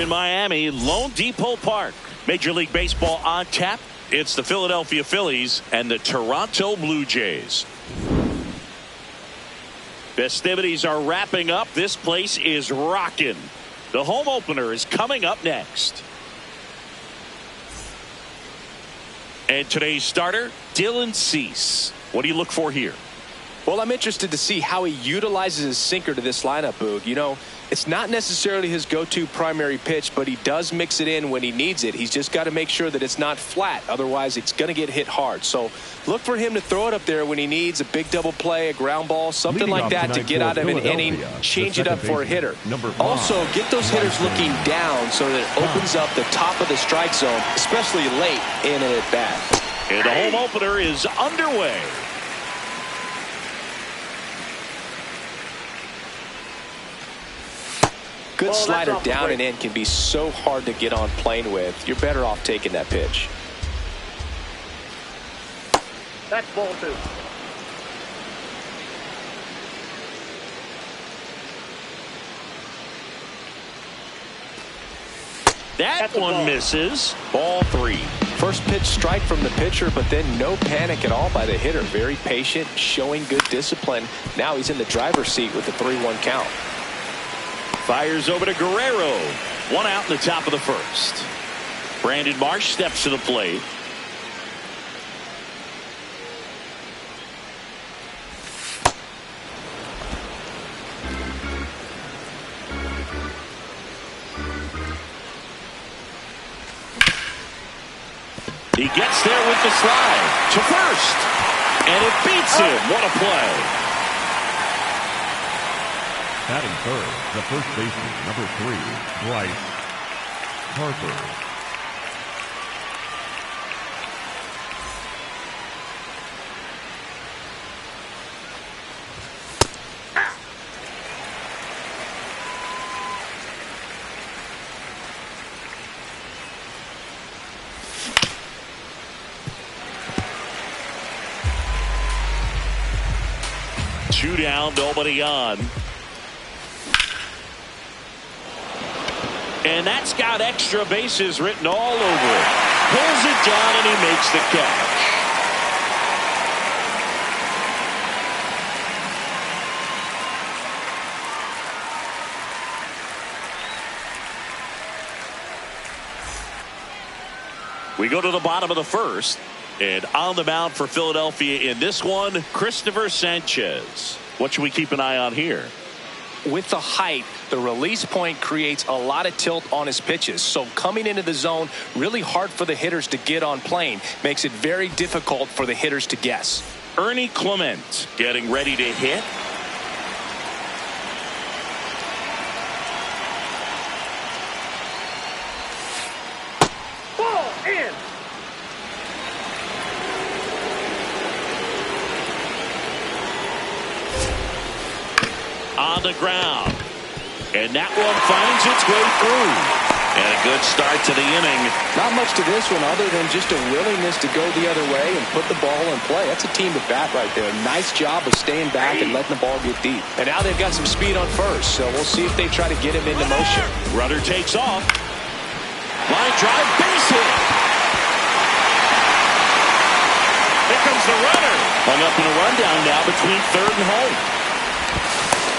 in Miami, Lone Depot Park. Major League Baseball on tap. It's the Philadelphia Phillies and the Toronto Blue Jays. Festivities are wrapping up. This place is rocking. The home opener is coming up next. And today's starter, Dylan Cease. What do you look for here? Well, I'm interested to see how he utilizes his sinker to this lineup, Boog. You know, it's not necessarily his go-to primary pitch, but he does mix it in when he needs it. He's just got to make sure that it's not flat. Otherwise, it's going to get hit hard. So look for him to throw it up there when he needs a big double play, a ground ball, something like that to get out of an inning, change it up for a hitter. Also, get those hitters looking down so that it opens up the top of the strike zone, especially late in an at-bat. And the home opener is underway. Good slider down and in can be so hard to get on plane with. You're better off taking that pitch. That's ball 2. That one misses. Ball 3. First pitch strike from the pitcher, but then no panic at all by the hitter. Very patient, showing good discipline. Now he's in the driver's seat with the 3-1 count. Fires over to Guerrero. 1 out in the top of the first. Brandon Marsh steps to the plate. He gets there with the slide to first. And it beats him. What a play. Batting third, the first baseman, number 3, Bryce Harper. Two down, nobody on. And that's got extra bases written all over it. Pulls it down and he makes the catch. We go to the bottom of the first. And on the mound for Philadelphia in this one, Christopher Sanchez. What should we keep an eye on here? With the height, the release point creates a lot of tilt on his pitches. So coming into the zone, really hard for the hitters to get on plane. Makes it very difficult for the hitters to guess. Ernie Clement getting ready to hit. Ball in. On the ground. And that one finds its way through. And a good start to the inning. Not much to this one other than just a willingness to go the other way and put the ball in play. That's a team at bat right there. Nice job of staying back and letting the ball get deep. And now they've got some speed on first, so we'll see if they try to get him into motion. Runner takes off. Line drive, base hit. Here comes the runner. Hung up in a rundown now between third and home.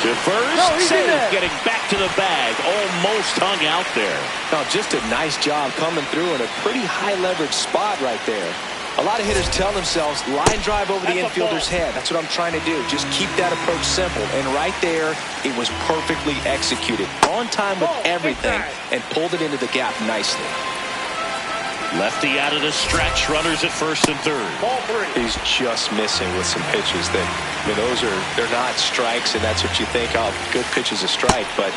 To first, save, getting back to the bag, almost hung out there. No, just a nice job coming through in a pretty high leverage spot right there. A lot of hitters tell themselves, line drive over the infielder's head. That's what I'm trying to do. Just keep that approach simple. And right there, it was perfectly executed. On time with everything and pulled it into the gap nicely. Lefty out of the stretch, runners at first and third. Ball 3. He's just missing with some pitches that, I mean, they're not strikes, and that's what you think, oh, good pitch is a strike. But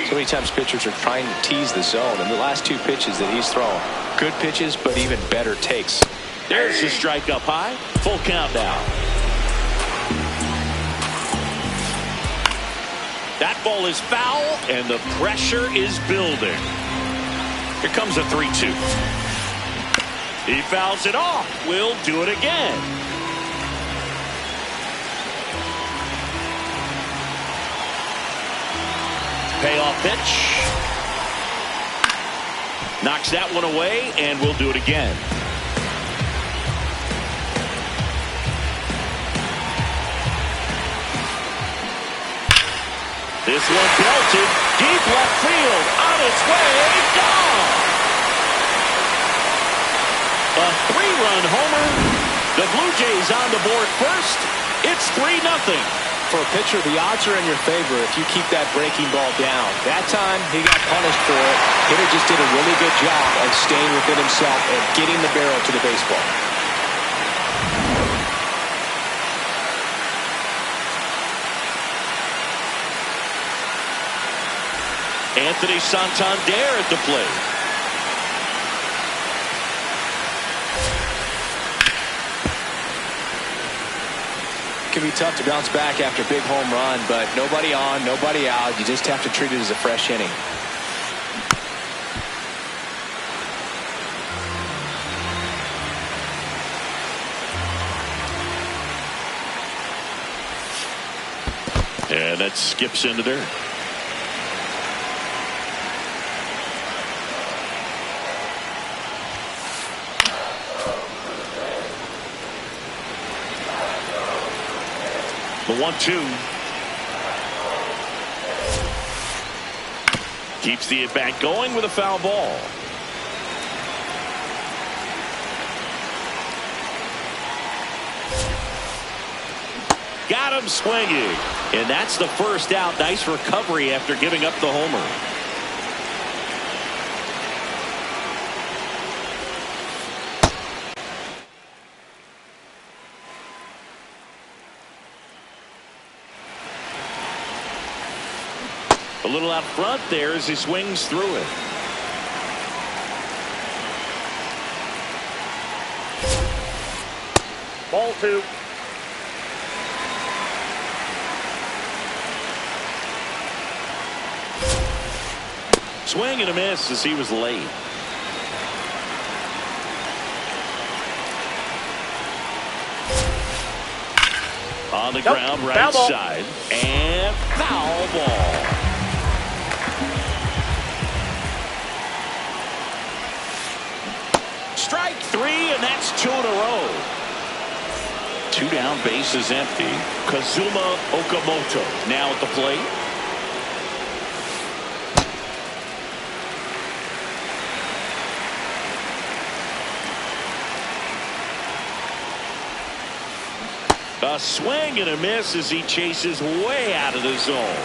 so many times pitchers are trying to tease the zone, and the last 2 pitches that he's thrown, good pitches, but even better takes. There's the strike up high. Full count now. That ball is foul, and the pressure is building. Here comes a 3-2. He fouls it off. We'll do it again. Payoff pitch. Knocks that one away, and we'll do it again. This one belted deep left field, on its way, gone. A 3-run homer. The Blue Jays on the board first. It's 3-0. For a pitcher, the odds are in your favor if you keep that breaking ball down. That time, he got punished for it. Hitter just did a really good job of staying within himself and getting the barrel to the baseball. Anthony Santander at the plate. It can be tough to bounce back after a big home run, but nobody on, nobody out. You just have to treat it as a fresh inning. And that skips into there. The 1-2. Keeps the at-bat going with a foul ball. Got him swinging. And that's the first out. Nice recovery after giving up the homer. A little out front there as he swings through it. Ball 2. Swing and a miss as he was late. On the ground, right side. And foul ball. Strike 3, and that's 2 in a row. 2 down, base is empty. Kazuma Okamoto now at the plate. A swing and a miss as he chases way out of the zone.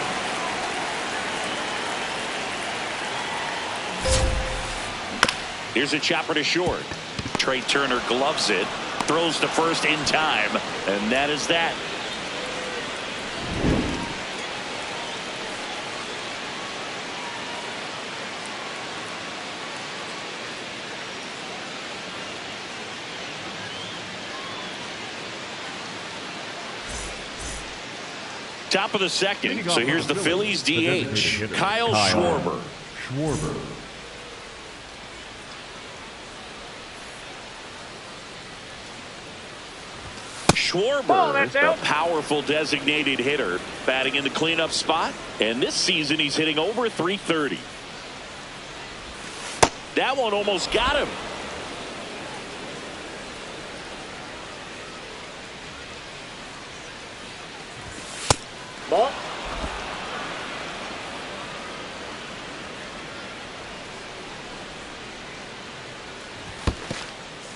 Here's a chopper to short. Trey Turner gloves it, throws to first in time, and that is that. Top of the second. So here's the Phillies DH, Kyle Schwarber. Schwarber, a powerful designated hitter, batting in the cleanup spot. And this season he's hitting over .330. That one almost got him. Ball.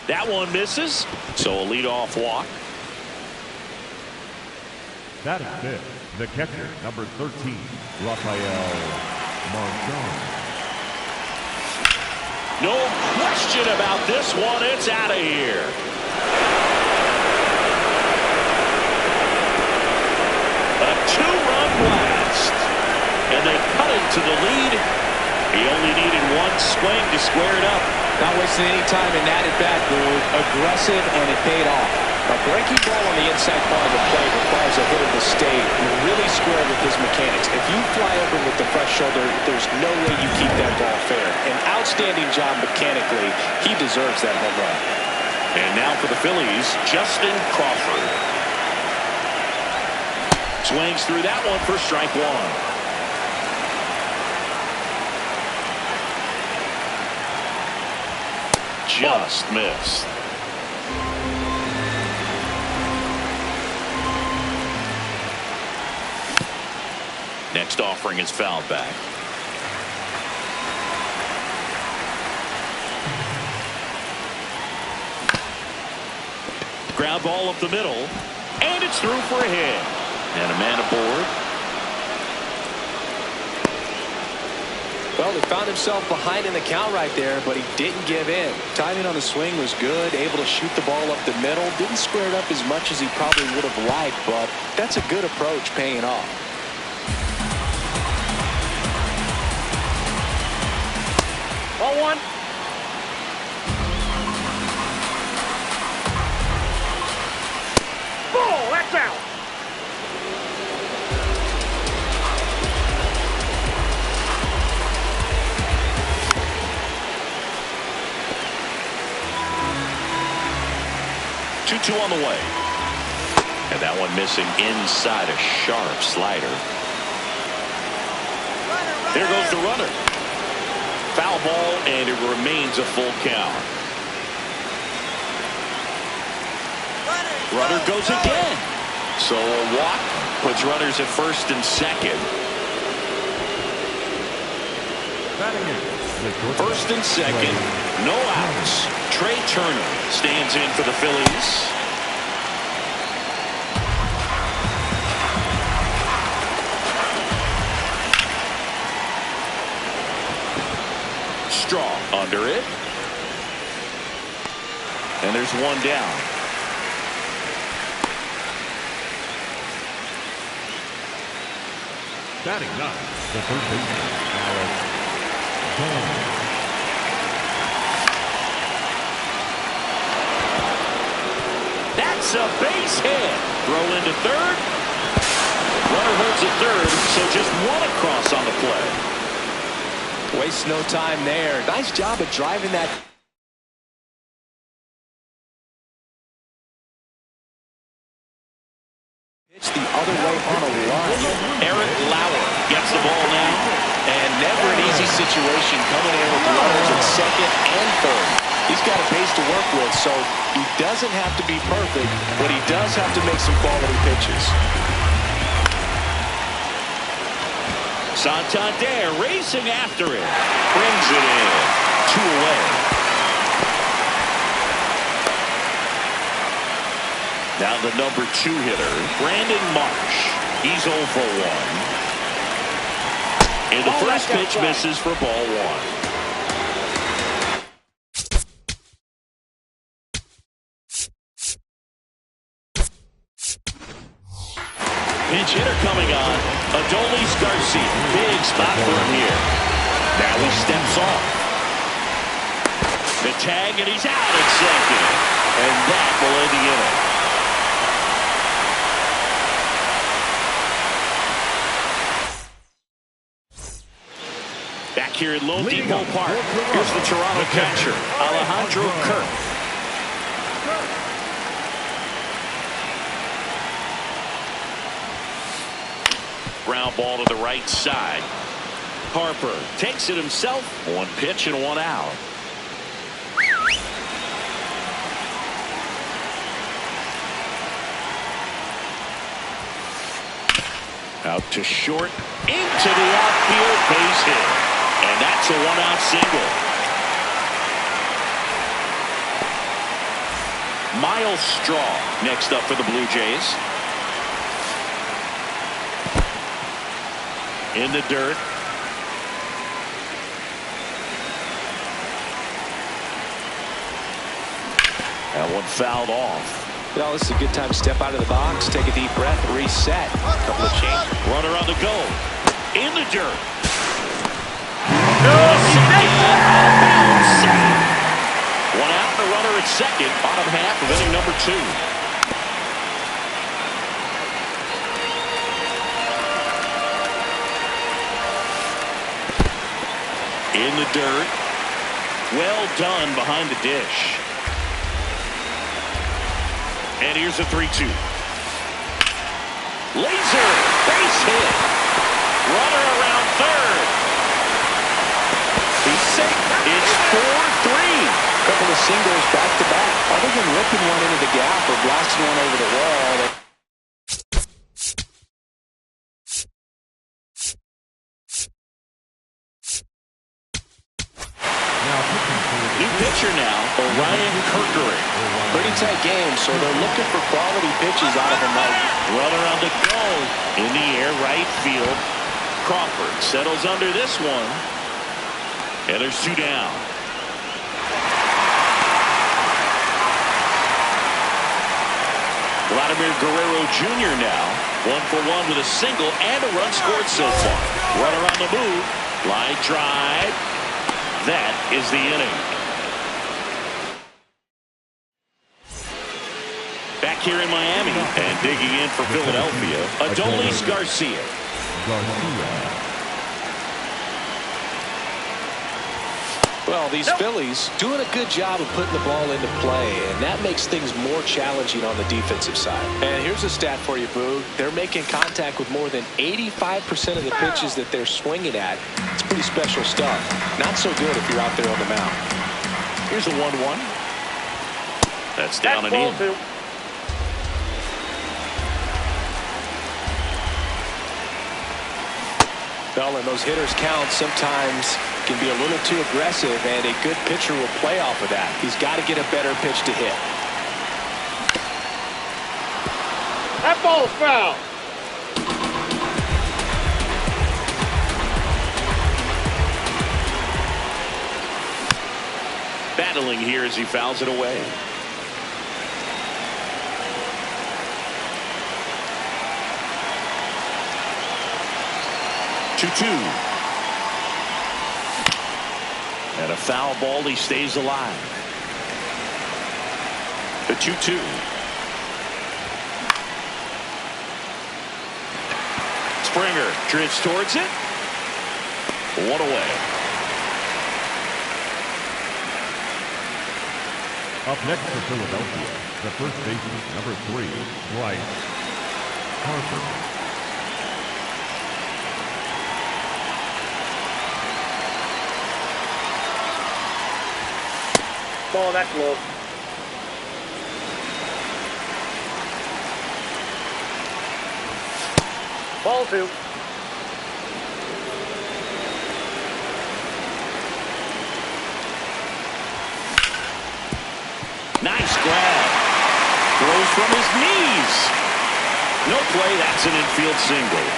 That one misses, so a leadoff walk. That is it. The catcher, number 13, Rafael Marcon. No question about this one. It's out of here. A 2-run blast. And they cut it to the lead. He only needed one swing to square it up. Not wasting any time in that at-bat, Boog. Aggressive, and it paid off. A breaking ball on the inside part of the plate requires a hitter to stay really square with his mechanics. If you fly over with the fresh shoulder, there's no way you keep that ball fair. An outstanding job mechanically. He deserves that home run. And now for the Phillies, Justin Crawford. Swings through that one for strike 1. just missed. Next offering is fouled back. Ground ball up the middle, and it's through for a hit. And a man aboard. Well, he found himself behind in the count right there, but he didn't give in. Timing on the swing was good, able to shoot the ball up the middle. Didn't square it up as much as he probably would have liked, but that's a good approach paying off. Ball one. Ball, that's out. Two on the way. And that one missing inside a sharp slider. There goes the runner. Foul ball, and it remains a full count. Runner goes again. So a walk puts runners at first and second. First and second, no outs. Trey Turner stands in for the Phillies. Strong under it. And there's one down. Batting ninth, the first baseman, Alex. That's a base hit. Throw into third. Runner holds at third, so just one across on the play. Waste no time there. Nice job of driving that. Pitch the other way on a run. Eric Lauer gets the ball now. And never an easy situation coming in with runners at second and third. He's got a base to work with, so he doesn't have to be perfect, but he does have to make some quality pitches. Santander racing after it. Brings it in. 2 away. Now the number 2 hitter, Brandon Marsh. He's 0 for 1. And the first pitch misses for ball 1. Pinch hitter coming on. Adolis Garcia. Big spot for him here. Now he steps off. The tag, and he's out at second. And that will end the inning. Back here at Lone Depot Park, here's the Toronto catcher, Alejandro Kirk. Ground ball to the right side. Harper takes it himself. 1 pitch and 1 out. Out to short, into the outfield, base hit. And that's a 1-out single. Miles Straw next up for the Blue Jays. In the dirt. That one fouled off. Well, this is a good time to step out of the box, take a deep breath, reset. A couple of changes. Runner on the go. In the dirt. One out, the runner at second. Bottom half of inning number 2. In the dirt. Well done behind the dish. And here's a 3-2. Laser, base hit. Runner around third. He's safe. It's 4-3. couple of singles back-to-back. Other than ripping one into the gap or blasting one over the wall, new pitcher now, Orion Kirkering. pretty tight game, so they're looking for quality pitches out of him right. Runner on the go. In the air, right field. Crawford settles under this one. And there's 2 down. Vladimir Guerrero Jr. now. 1 for 1 with a single and a run scored so far. Runner on the move. Line drive. That is the inning. Back here in Miami and digging in for Philadelphia, Adolis Garcia. Well, these Phillies doing a good job of putting the ball into play, and that makes things more challenging on the defensive side. And here's a stat for you, Boog. They're making contact with more than 85% of the pitches that they're swinging at. It's pretty special stuff. Not so good if you're out there on the mound. Here's a 1-1. That's down and in. Well, and those hitters count sometimes can be a little too aggressive, and a good pitcher will play off of that. He's got to get a better pitch to hit. That ball's foul. Battling here as he fouls it away. And a foul ball. He stays alive. The 2-2. Springer drifts towards it. 1 away. Up next for Philadelphia, the first baseman, number 3, Bryce Harper. Ball, that's low. Ball 2. Nice grab. Throws from his knees. No play. That's an infield single.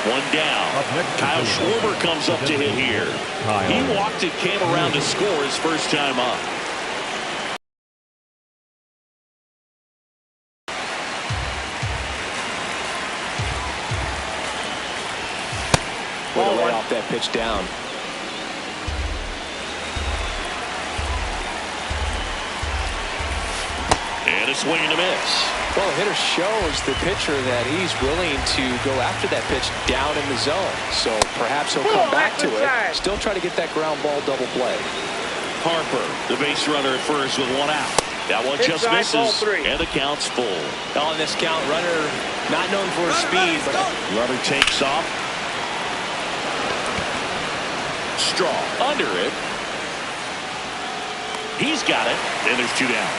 1 down. Kyle Schwarber comes up to hit here. He walked and came around to score his first time up. Way to lay off that pitch down. And a swing and a miss. Well, the hitter shows the pitcher that he's willing to go after that pitch down in the zone. So perhaps he'll come back to it. Still try to get that ground ball double play. Harper, the base runner at first with 1 out. That one just misses, and the count's full. On this count, runner not known for his speed, but runner takes off. Strong under it. He's got it, and there's 2 down.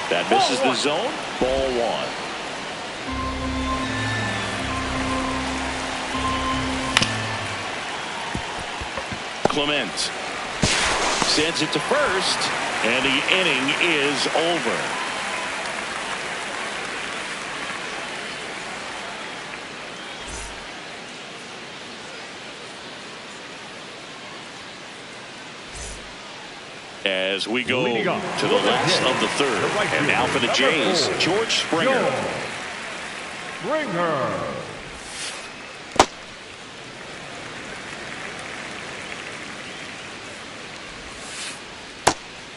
That misses the zone. Ball 1. Clement sends it to first, and the inning is over. As we go to the last of the third. And now for the Jays, George Springer.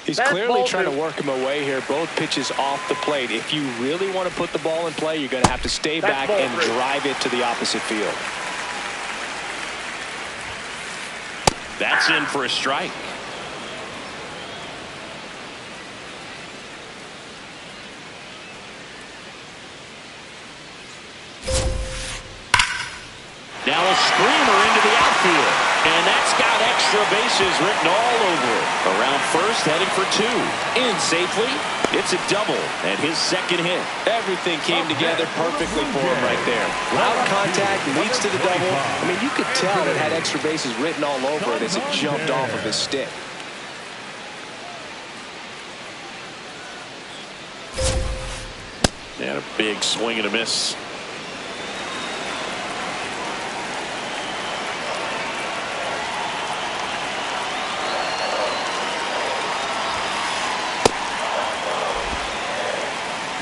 He's clearly trying to work him away here. Both pitches off the plate. If you really want to put the ball in play, you're going to have to stay back and drive it to the opposite field. That's in for a strike. Now a screamer into the outfield. And that's got extra bases written all over it. Around first, heading for 2. In safely. It's a double and his second hit. Everything came together perfectly for him right there. Loud contact leads to the double. I mean, you could tell it had extra bases written all over it as it jumped off of his stick. And a big swing and a miss.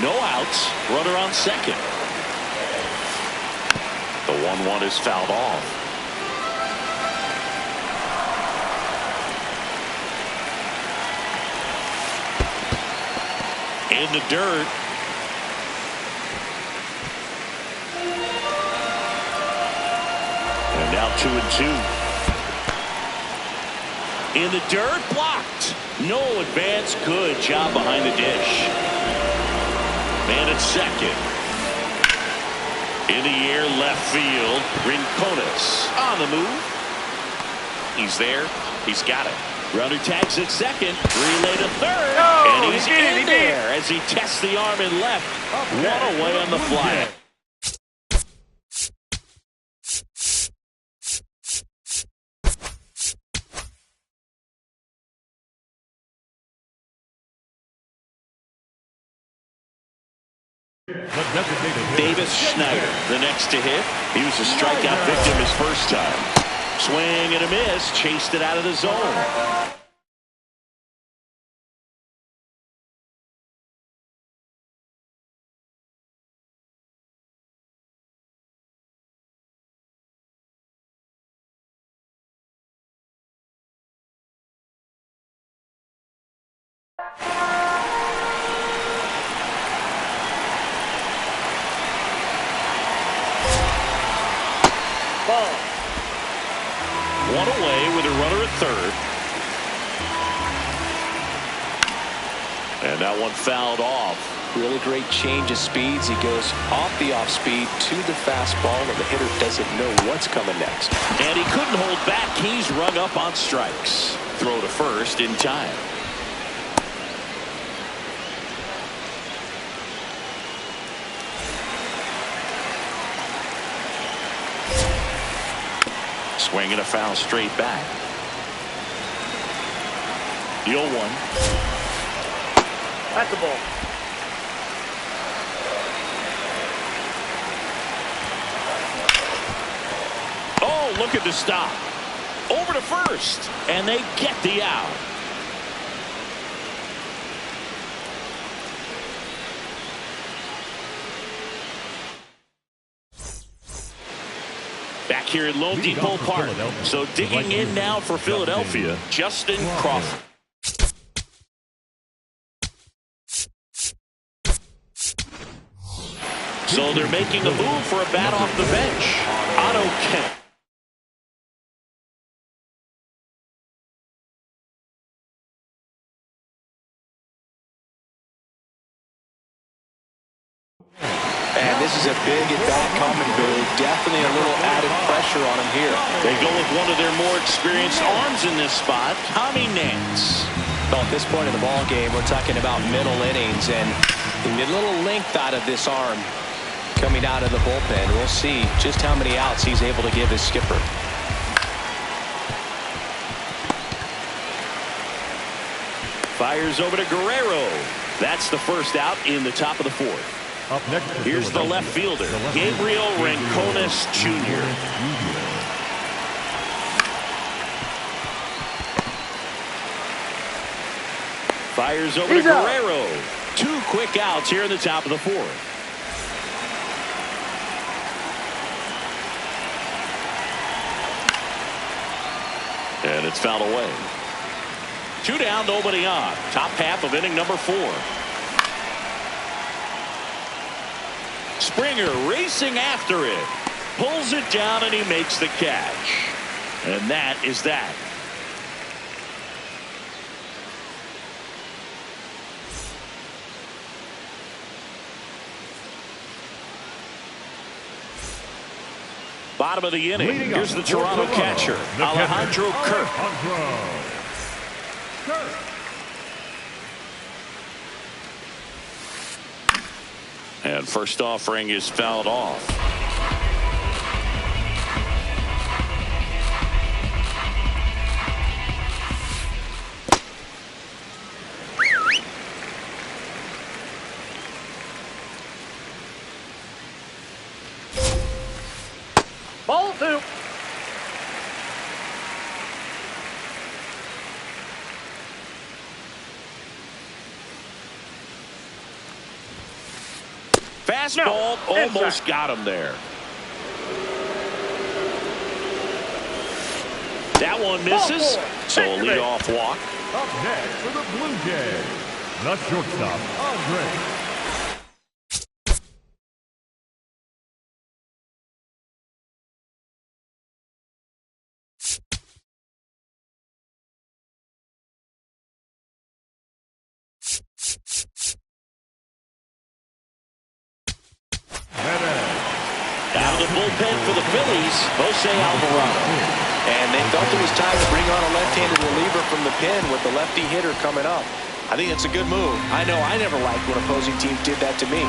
No outs. Runner on second. The 1-1 is fouled off. In the dirt. And now 2-2. In the dirt. Blocked. No advance. Good job behind the dish. Man at second. In the air, left field. Rincones on the move. He's there. He's got it. Runner tags at second. Relay to third. Oh, and he's in there as he tests the arm in left. One away on the fly. Davis Schneider, the next to hit. He was a strikeout victim his first time. Swing and a miss. Chased it out of the zone. Ball. One away with a runner at third. And that one fouled off. Really great change of speeds. He goes off the off speed to the fastball, and the hitter doesn't know what's coming next. And he couldn't hold back. He's rung up on strikes. Throw to first in time. Swing and a foul straight back. The 0-1. That's the ball. Oh, look at the stop. Over to first. And they get the out. Back here at Lone Depot Park. So digging in now for Philadelphia, Justin Crawford. So they're making a move for a bat off the bench. Otto Kemp. And this is a big at-bat coming, Boo. Definitely a little added pressure on him here. They go with one of their more experienced arms in this spot, Tommy Nance. Well, at this point in the ball game, we're talking about middle innings, and the little length out of this arm coming out of the bullpen. We'll see just how many outs he's able to give his skipper. Fires over to Guerrero. That's the first out in the top of the fourth. Up next, Here's the left fielder, Gabriel Rincones Jr. Fires over to Guerrero. 2 quick outs here in the top of the fourth. And it's fouled away. 2 down, nobody on. Top half of inning number 4. Springer racing after it. Pulls it down and he makes the catch. And that is that. Bottom of the inning. Leading Here's the up Toronto for catcher, the Alejandro Kirk. Alejandro Kirk. And first offering is fouled off. Ball 2. Fastball almost got him there. That one misses. So a leadoff walk. Up next for the Blue Jays, the shortstop, Andre. Out of the bullpen for the Phillies, Jose Alvarado. And they felt it was time to bring on a left-handed reliever from the pen with the lefty hitter coming up. I think it's a good move. I know I never liked when opposing teams did that to me.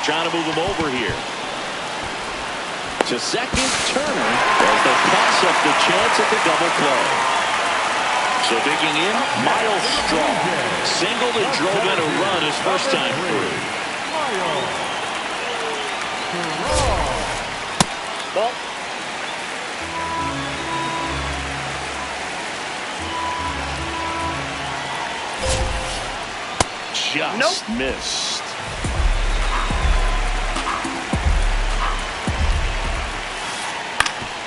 Trying to move him over here. To second, Turner as they pass up the chance at the double play. So digging in, Miles Straw. Singled and drove in a run his first time through. Ball. Just missed.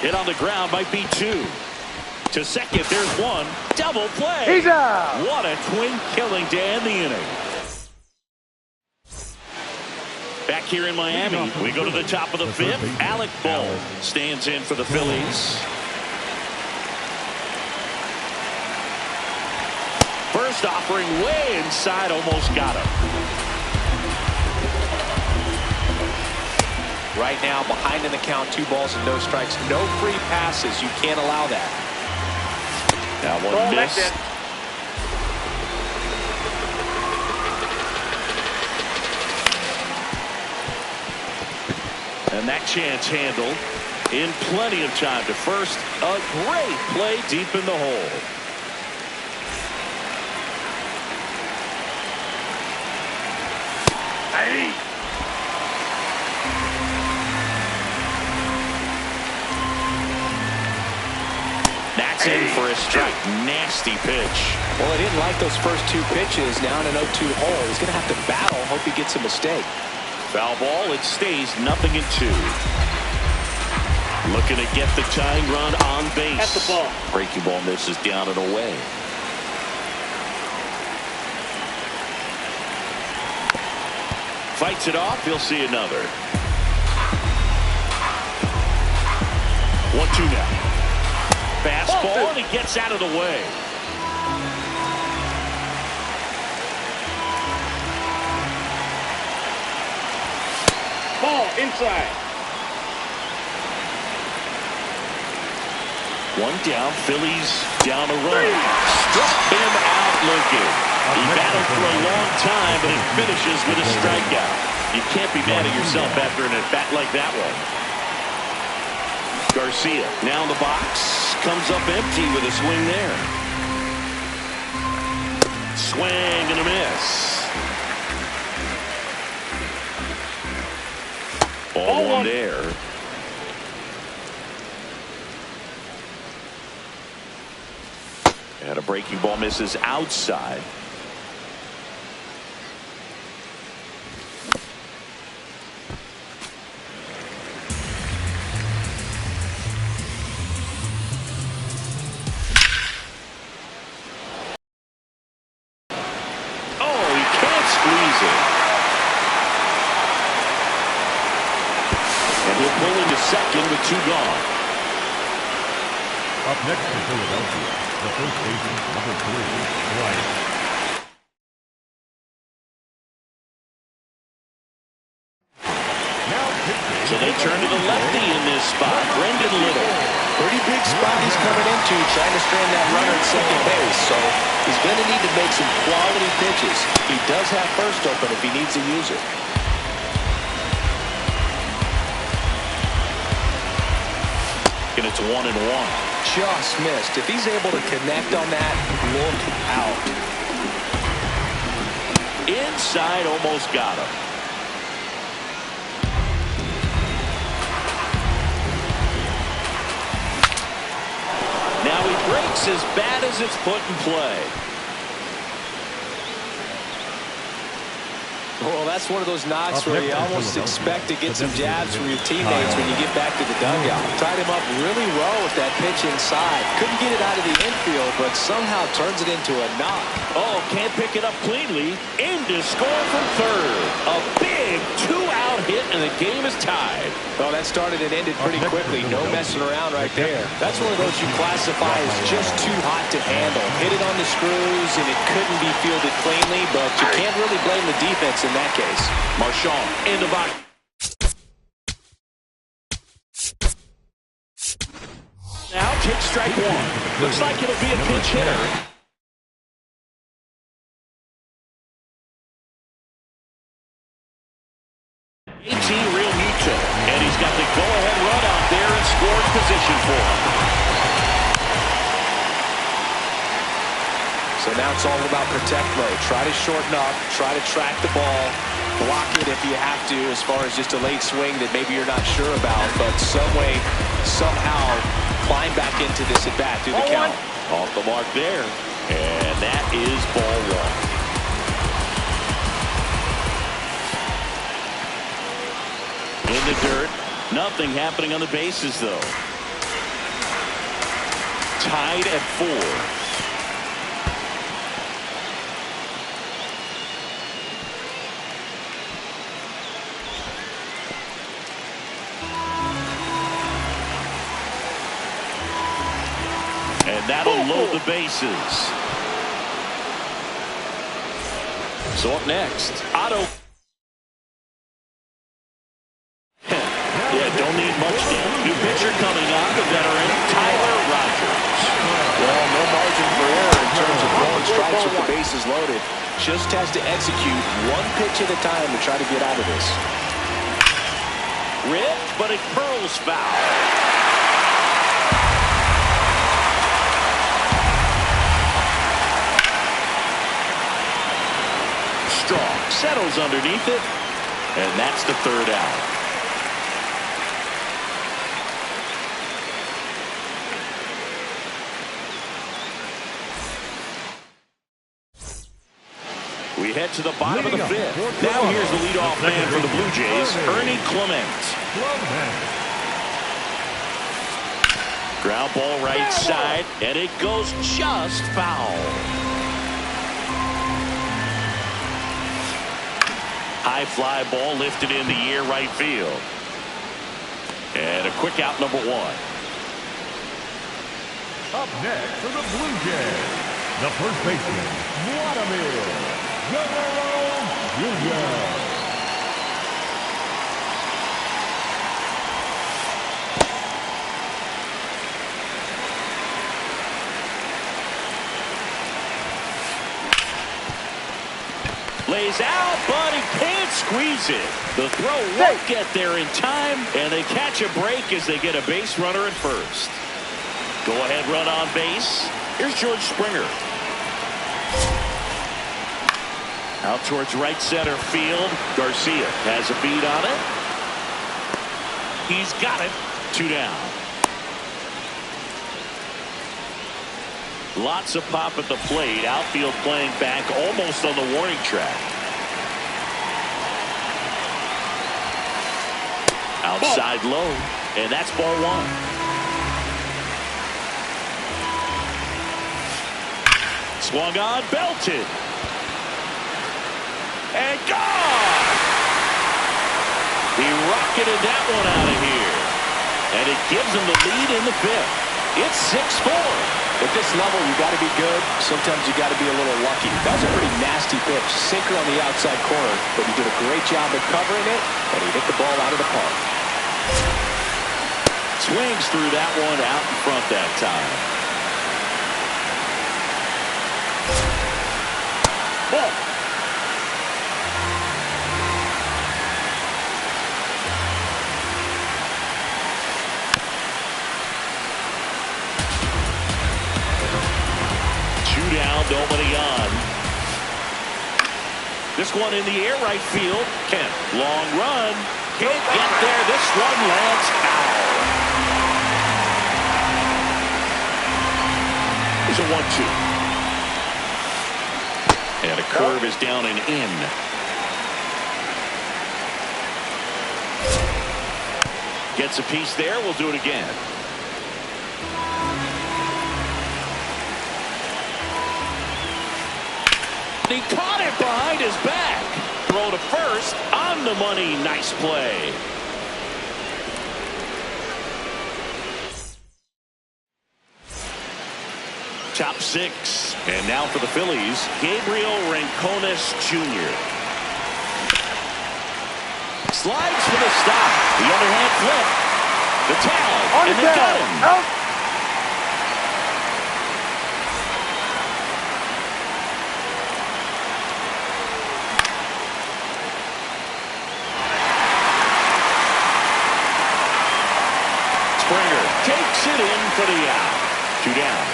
Hit on the ground might be 2. To second, there's 1. Double play. He's out. What a twin killing to end the inning. Back here in Miami, we go to the top of the 5th. Alec Bohm stands in for the Phillies. First offering way inside, almost got him. Right now, behind in the count, 2 balls and no strikes. No free passes. You can't allow that. That one missed. And that chance handled in plenty of time to first. A great play deep in the hole. Hey. That's in for a strike. Nasty pitch. Well, he didn't like those first 2 pitches. Now in an 0-2 hole. He's going to have to battle. Hope he gets a mistake. Foul ball. It stays 0-2. Looking to get the tying run on base. At the ball. Breaking ball misses down and away. Fights it off. He'll see another. 1-2 now. Fastball, and he gets out of the way. Ball inside. 1 down. Phillies down a run. Struck him out looking. He battled for a long time, but it finishes with a strikeout. You can't be mad at yourself after an at-bat like that one. Garcia now in the box. Comes up empty with a swing there. Swing and a miss. Ball 1 there. And a breaking ball misses outside. And he'll pull into second with 2 gone. Up next for Philadelphia, the first baseman, number 3, Bryant. So they turn to the lefty in this spot, Brendan Little. Pretty big spot he's coming into, trying to strand that runner at second base. So he's going to need to make some quality pitches. He does have first open if he needs to use it. And it's 1-1. Just missed. If he's able to connect on that, look out. Inside, almost got him. Now he breaks as bad as it's put in play. Well, that's one of those knocks where you almost expect to get some jabs from your teammates when you get back to the dugout. Tied him up really well with that pitch inside. Couldn't get it out of the infield, but somehow turns it into a knock. Oh, can't pick it up cleanly. In to score from third. A big two-out hit, and the game is tied. Well, that started and ended pretty quickly. No messing around right there. That's one of those you classify as just too hot to handle. Hit it on the screws, and it couldn't be fielded cleanly, but you can't really blame the defense in that case. Marchand in the box. Now take strike one. Looks like it'll be a pinch hitter. Real Muto, and he's got the go-ahead run out there in scoring position for him. So now it's all about protect mode. Try to shorten up, try to track the ball, block it if you have to as far as just a late swing that maybe you're not sure about, but some way, somehow climb back into this at-bat through the count. Off the mark there, and that is ball one. In the dirt. Nothing happening on the bases, though. Tied at 4. And that'll load the bases. So up next, Otto. Don't need much damage. New pitcher coming up, the veteran, Tyler Rogers. Well, no margin for error in terms of throwing strikes with the bases loaded. Just has to execute one pitch at a time to try to get out of this. Ripped, but it curls foul. Strong settles underneath it, and that's the third out. We head to the bottom of the fifth. Now here's the leadoff man for the Blue Jays, Ernie Clement. Ground ball right side, and it goes just foul. High fly ball lifted in the air right field. And a quick out, number 1. Up next for the Blue Jays, the first baseman, Vladimir Guerrero Jr. Lays out, but he can't squeeze it. The throw won't get there in time, and they catch a break as they get a base runner at first. Go-ahead run on base. Here's George Springer. Out towards right center field. Garcia has a beat on it. He's got it. 2 down. Lots of pop at the plate. Outfield playing back almost on the warning track. Outside low. And that's ball 1. Swung on, belted. And gone! He rocketed that one out of here. And it gives him the lead in the 5th. It's 6-4. At this level, you got to be good. Sometimes you got to be a little lucky. That was a pretty nasty pitch. Sinker on the outside corner, but he did a great job of covering it, and he hit the ball out of the park. Swings through that one out in front that time. Ball. Down, nobody on. This one in the air, right field. Kemp, long run. Can't get there. This one lands foul. Here's a 1-2. And a curve is down and in. Gets a piece there. We'll do it again. He caught it behind his back. Throw to first. On the money. Nice play. Top six. And now for the Phillies, Gabriel Rincones Jr. Slides for the stop. The underhand flip. The tag. And they got him. Out. Takes it in for the out. 2 down.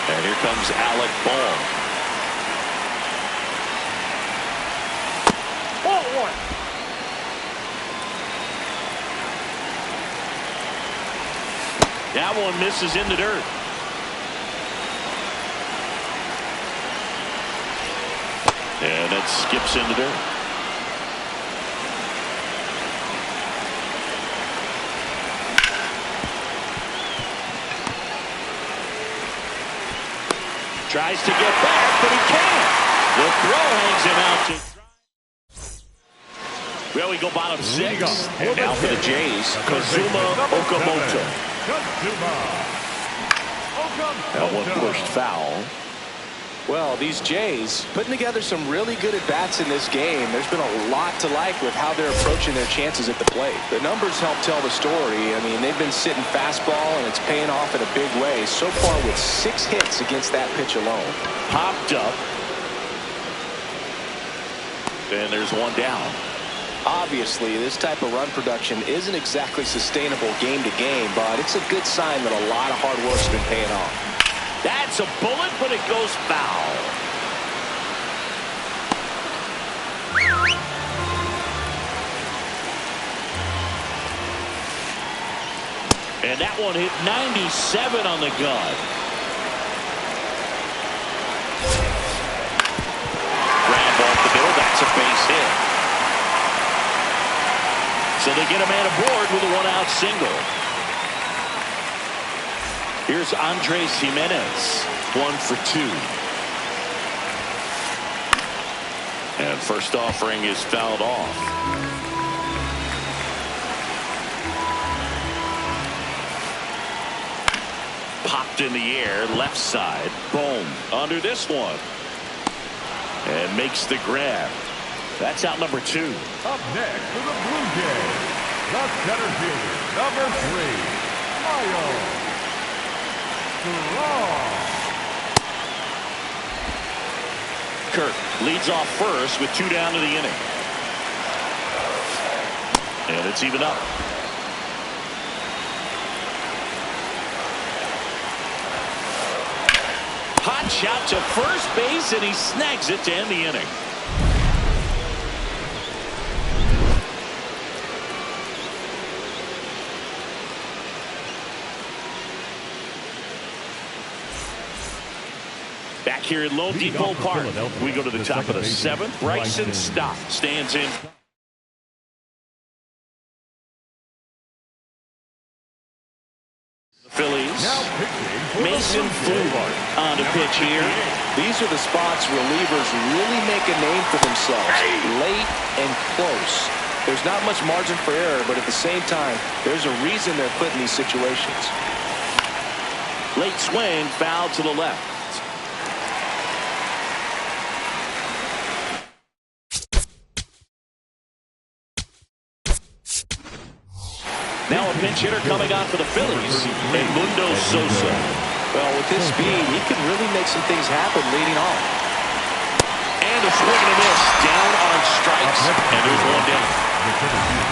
And here comes Alec Bohm. Ball 1. That one misses in the dirt. And it skips in the dirt. Tries to get back, but he can't. The throw hangs him out. Well, we go bottom 6. And now for the Jays, Kazuma Okamoto. That one pushed foul. Well, these Jays putting together some really good at-bats in this game. There's been a lot to like with how they're approaching their chances at the plate. The numbers help tell the story. I mean, they've been sitting fastball, and it's paying off in a big way. So far with 6 hits against that pitch alone. Popped up. And there's one down. Obviously, this type of run production isn't exactly sustainable game to game, but it's a good sign that a lot of hard work's been paying off. That's a bullet, but it goes foul. And that one hit 97 on the gun. Grab off the middle. That's a base hit. So they get a man aboard with a 1-out single. Here's Andres Jimenez, 1 for 2. And first offering is fouled off. Popped in the air, left side. Boom, under this one. And makes the grab. That's out number 2. Up next for the Blue Jays, the center fielder, number 3, Miles. Kirk leads off first with 2 down to the inning. And it's even up. Hot shot to first base, and he snags it to end the inning. Back here at Lone Depot Park, we go to the top of the 7th. Bryson Stott stands in. The Phillies. Mason Flewart on the pitch here. These are the spots relievers really make a name for themselves. Late and close. There's not much margin for error, but at the same time, there's a reason they're put in these situations. Late swing, foul to the left. Now a pinch hitter coming on for the Phillies, Edmundo Sosa. Well, with his speed, he can really make some things happen leading off. And a swing and a miss. Down on strikes, and there's one down.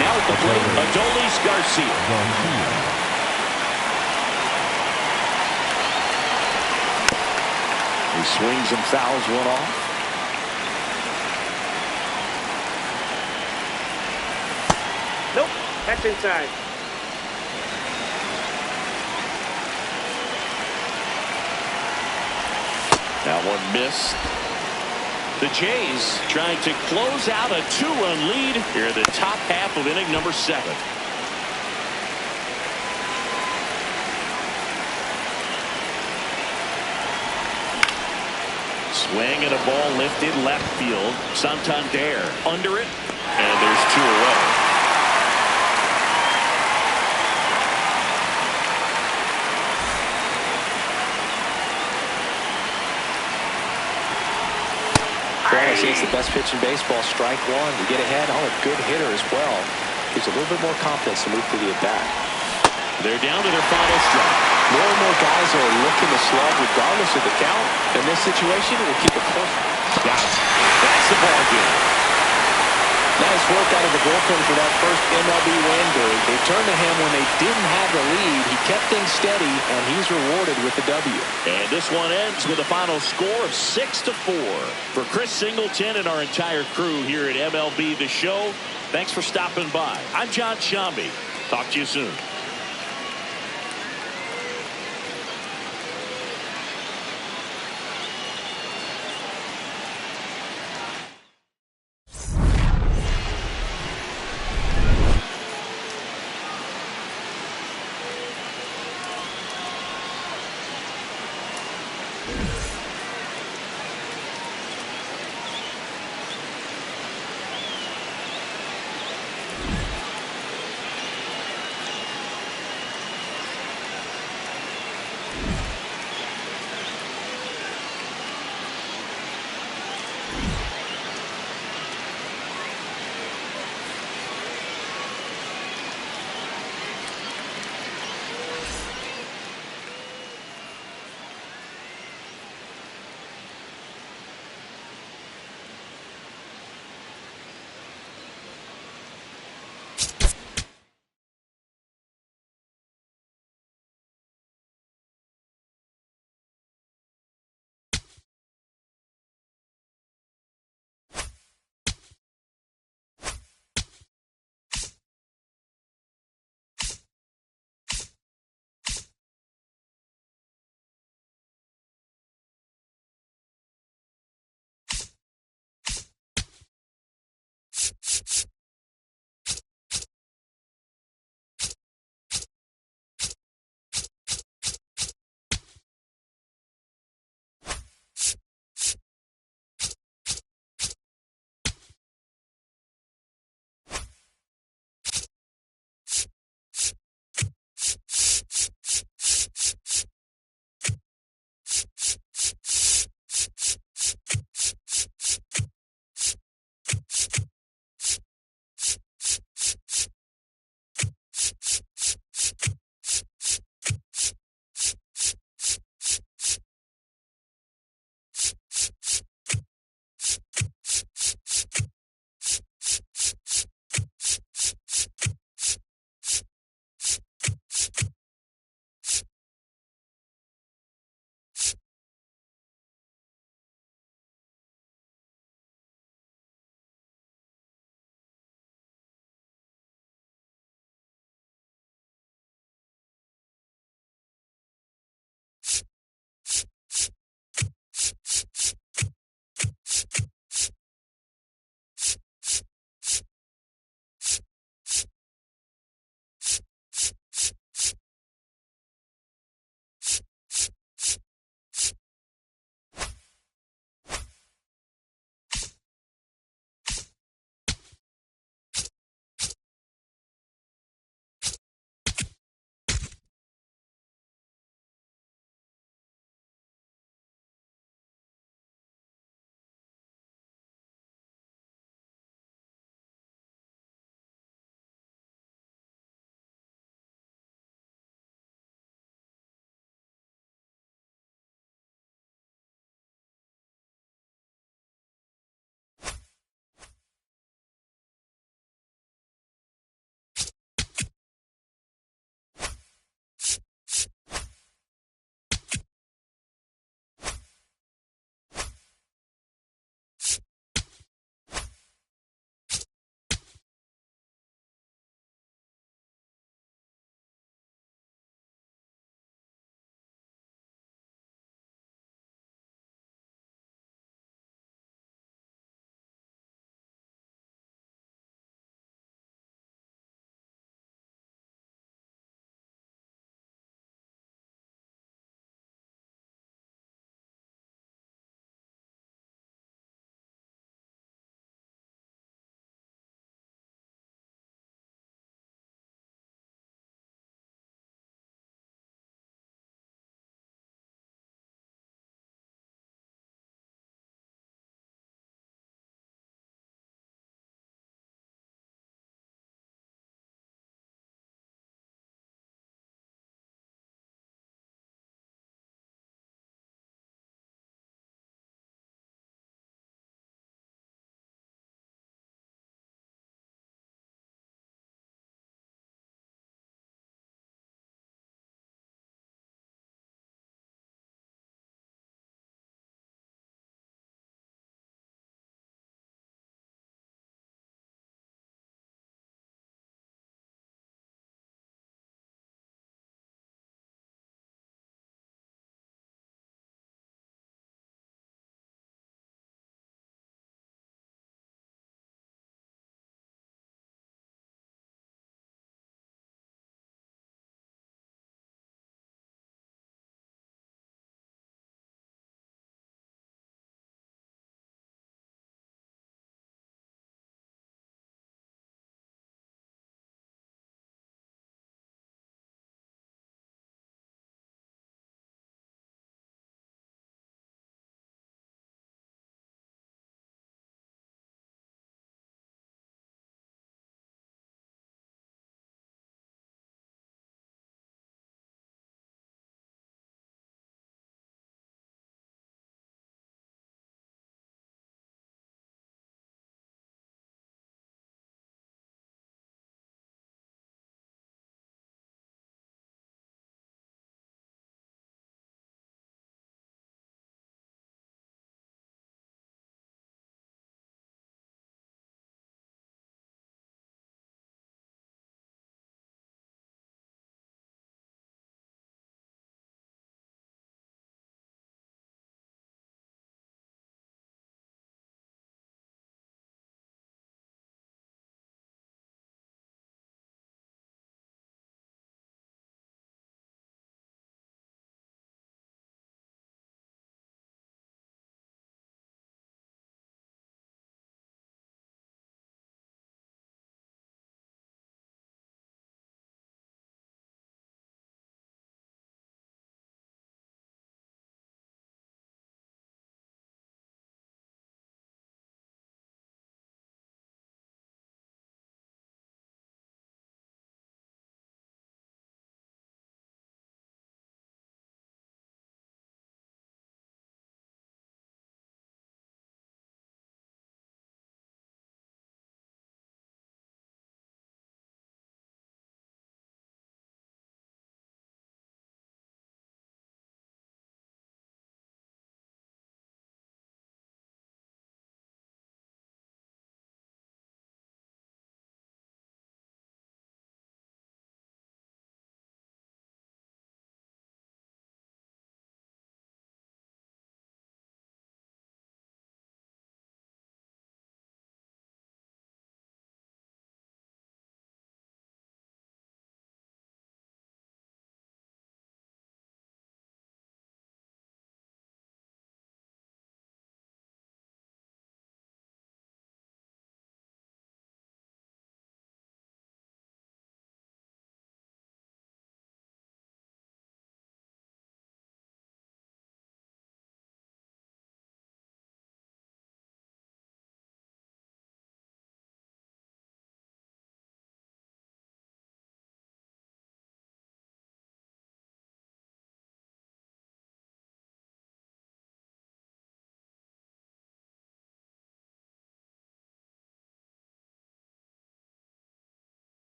Now at the plate, Adolis Garcia. He swings and fouls one off. Nope. That's inside. That one missed. The Jays trying to close out a 2-run lead here in the top half of inning number 7. Swing and a ball lifted left field. Santander under it, and there's 2 away. I say it's the best pitch in baseball. Strike one. You get ahead on a good hitter as well. Gives a little bit more confidence to move through the at-bat. They're down to their final strike. More and more guys are looking to slug regardless of the count. In this situation, it will keep it close. Got it. That's the ball game. Nice work out of the bullpen for that first MLB win. They turned to him when they didn't have the lead. He kept things steady, and he's rewarded with the W. And this one ends with a final score of 6-4. For Chris Singleton and our entire crew here at MLB The Show, thanks for stopping by. I'm John Shambi. Talk to you soon.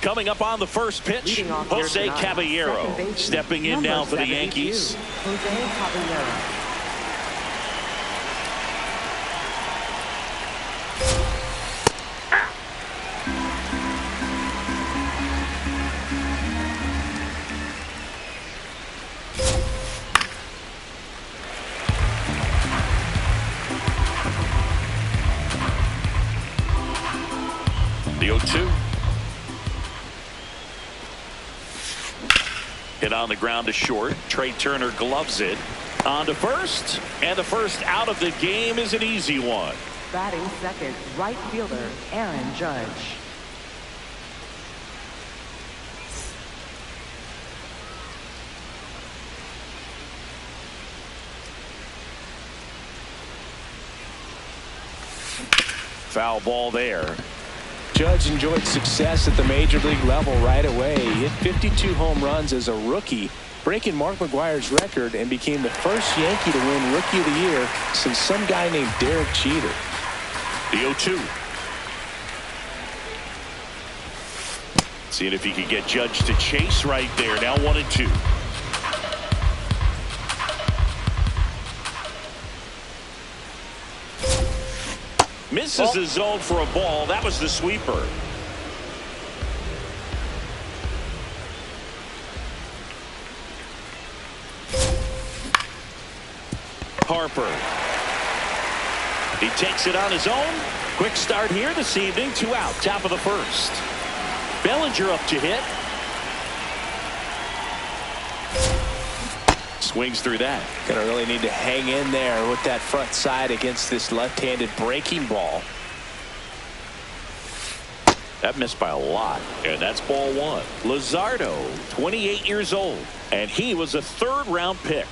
Coming up on the first pitch, Leading off here Jose tonight, Caballero second baseman, stepping in number now for the 72, Yankees. Jose Caballero. The 0-2. Hit on the ground to short. Trey Turner gloves it. On to first. And the first out of the game is an easy one. Batting second, right fielder, Aaron Judge. Foul ball there. Judge enjoyed success at the major league level right away. He hit 52 home runs as a rookie, breaking Mark McGwire's record, and became the first Yankee to win Rookie of the Year since some guy named Derek Jeter. The 0-2. Seeing if he could get Judge to chase right there. Now 1-2. Misses the zone for a ball. That was the sweeper. Harper. He takes it on his own. Quick start here this evening. 2 out. Top of the first. Bellinger up to hit. Swings through that. Gonna really need to hang in there with that front side against this left-handed breaking ball. That missed by a lot. And that's ball one. Luzardo, 28 years old. And he was a third-round pick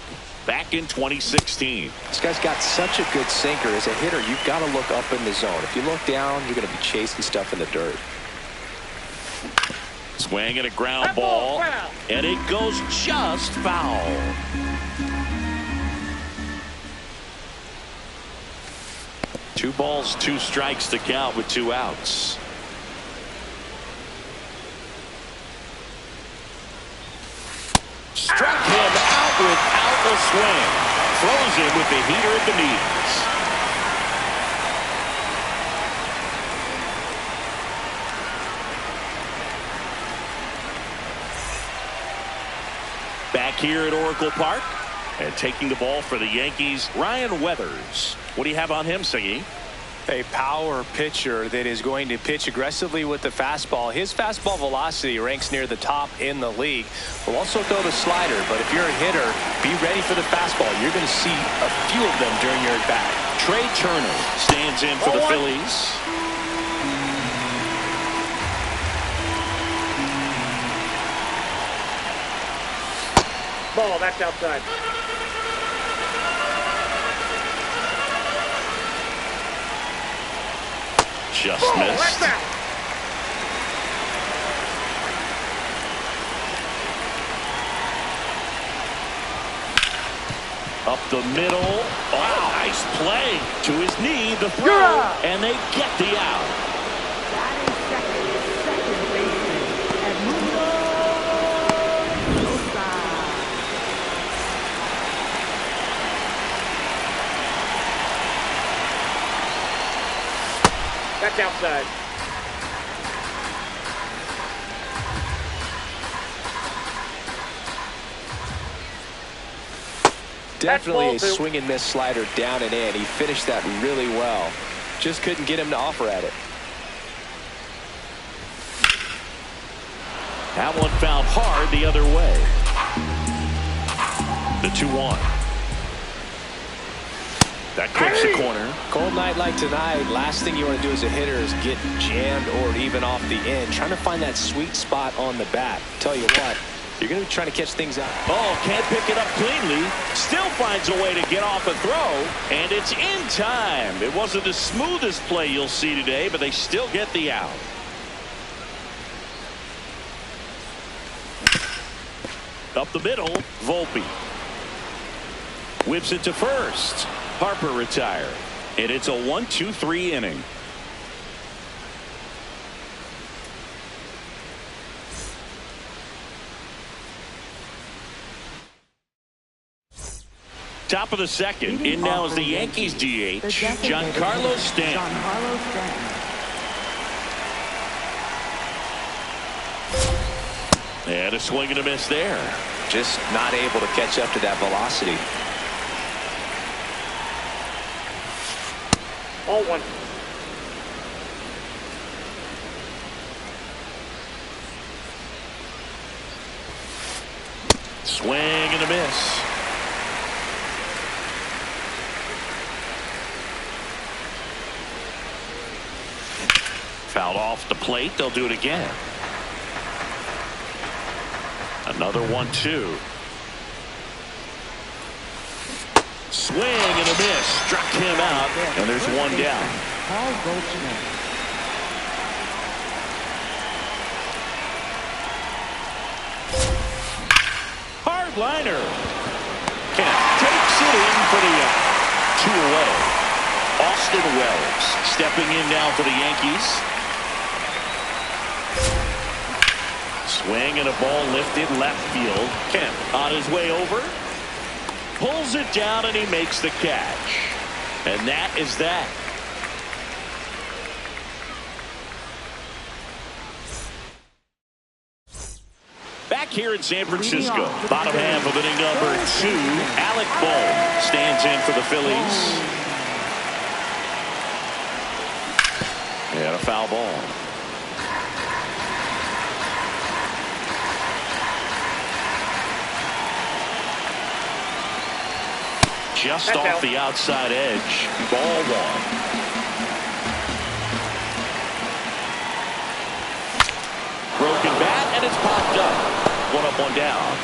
back in 2016. This guy's got such a good sinker. As a hitter, you've got to look up in the zone. If you look down, you're going to be chasing stuff in the dirt. Swing and a ground ball. And it goes just foul. Two balls, 2 strikes to count with 2 outs. Struck him out without a swing. Throws him with the heater at the knees. Back here at Oracle Park. And taking the ball for the Yankees, Ryan Weathers. What do you have on him, Siggy? A power pitcher that is going to pitch aggressively with the fastball. His fastball velocity ranks near the top in the league. Will also throw the slider, but if you're a hitter, be ready for the fastball. You're going to see a few of them during your at-bat. Trey Turner stands in for the Phillies. Ball, that's outside. Just Ball, missed. that's out. Up the middle. Wow, nice play. To his knee, the throw, and they get the out. Batting second, second baseman, Edmundo Sosa. That's outside. Definitely a That's ball 2. swing and miss slider down and in. He finished that really well. Just couldn't get him to offer at it. That one fouled hard the other way. The 2-1. That clips the corner. Cold night like tonight, last thing you want to do as a hitter is get jammed or even off the end. Trying to find that sweet spot on the bat. Tell you what, you're going to be trying to catch things out. Oh, can't pick it up cleanly. Still finds a way to get off a throw. And it's in time. It wasn't the smoothest play you'll see today, but they still get the out. Up the middle, Volpe. Whips it to first. Harper retired. And it's a 1-2-3 inning. Top of the second. In now is the Yankees DH, Giancarlo Stanton. And a swing and a miss there. Just not able to catch up to that velocity. All one. Swing and a miss. Fouled off the plate. They'll do it again. Another 1-2. Swing and a miss. Struck him out. And there's one down. Hard liner. Kemp takes it in for the out. 2 away. Austin Wells stepping in now for the Yankees. Swing and a ball lifted left field. Kemp on his way over. Pulls it down and he makes the catch. And that is that. Back here in San Francisco, bottom half of inning number 2, Alec Bohm stands in for the Phillies. And a foul ball. Just off the outside edge. Ball 1. Broken bat, and it's popped up. 1 up, 1 down.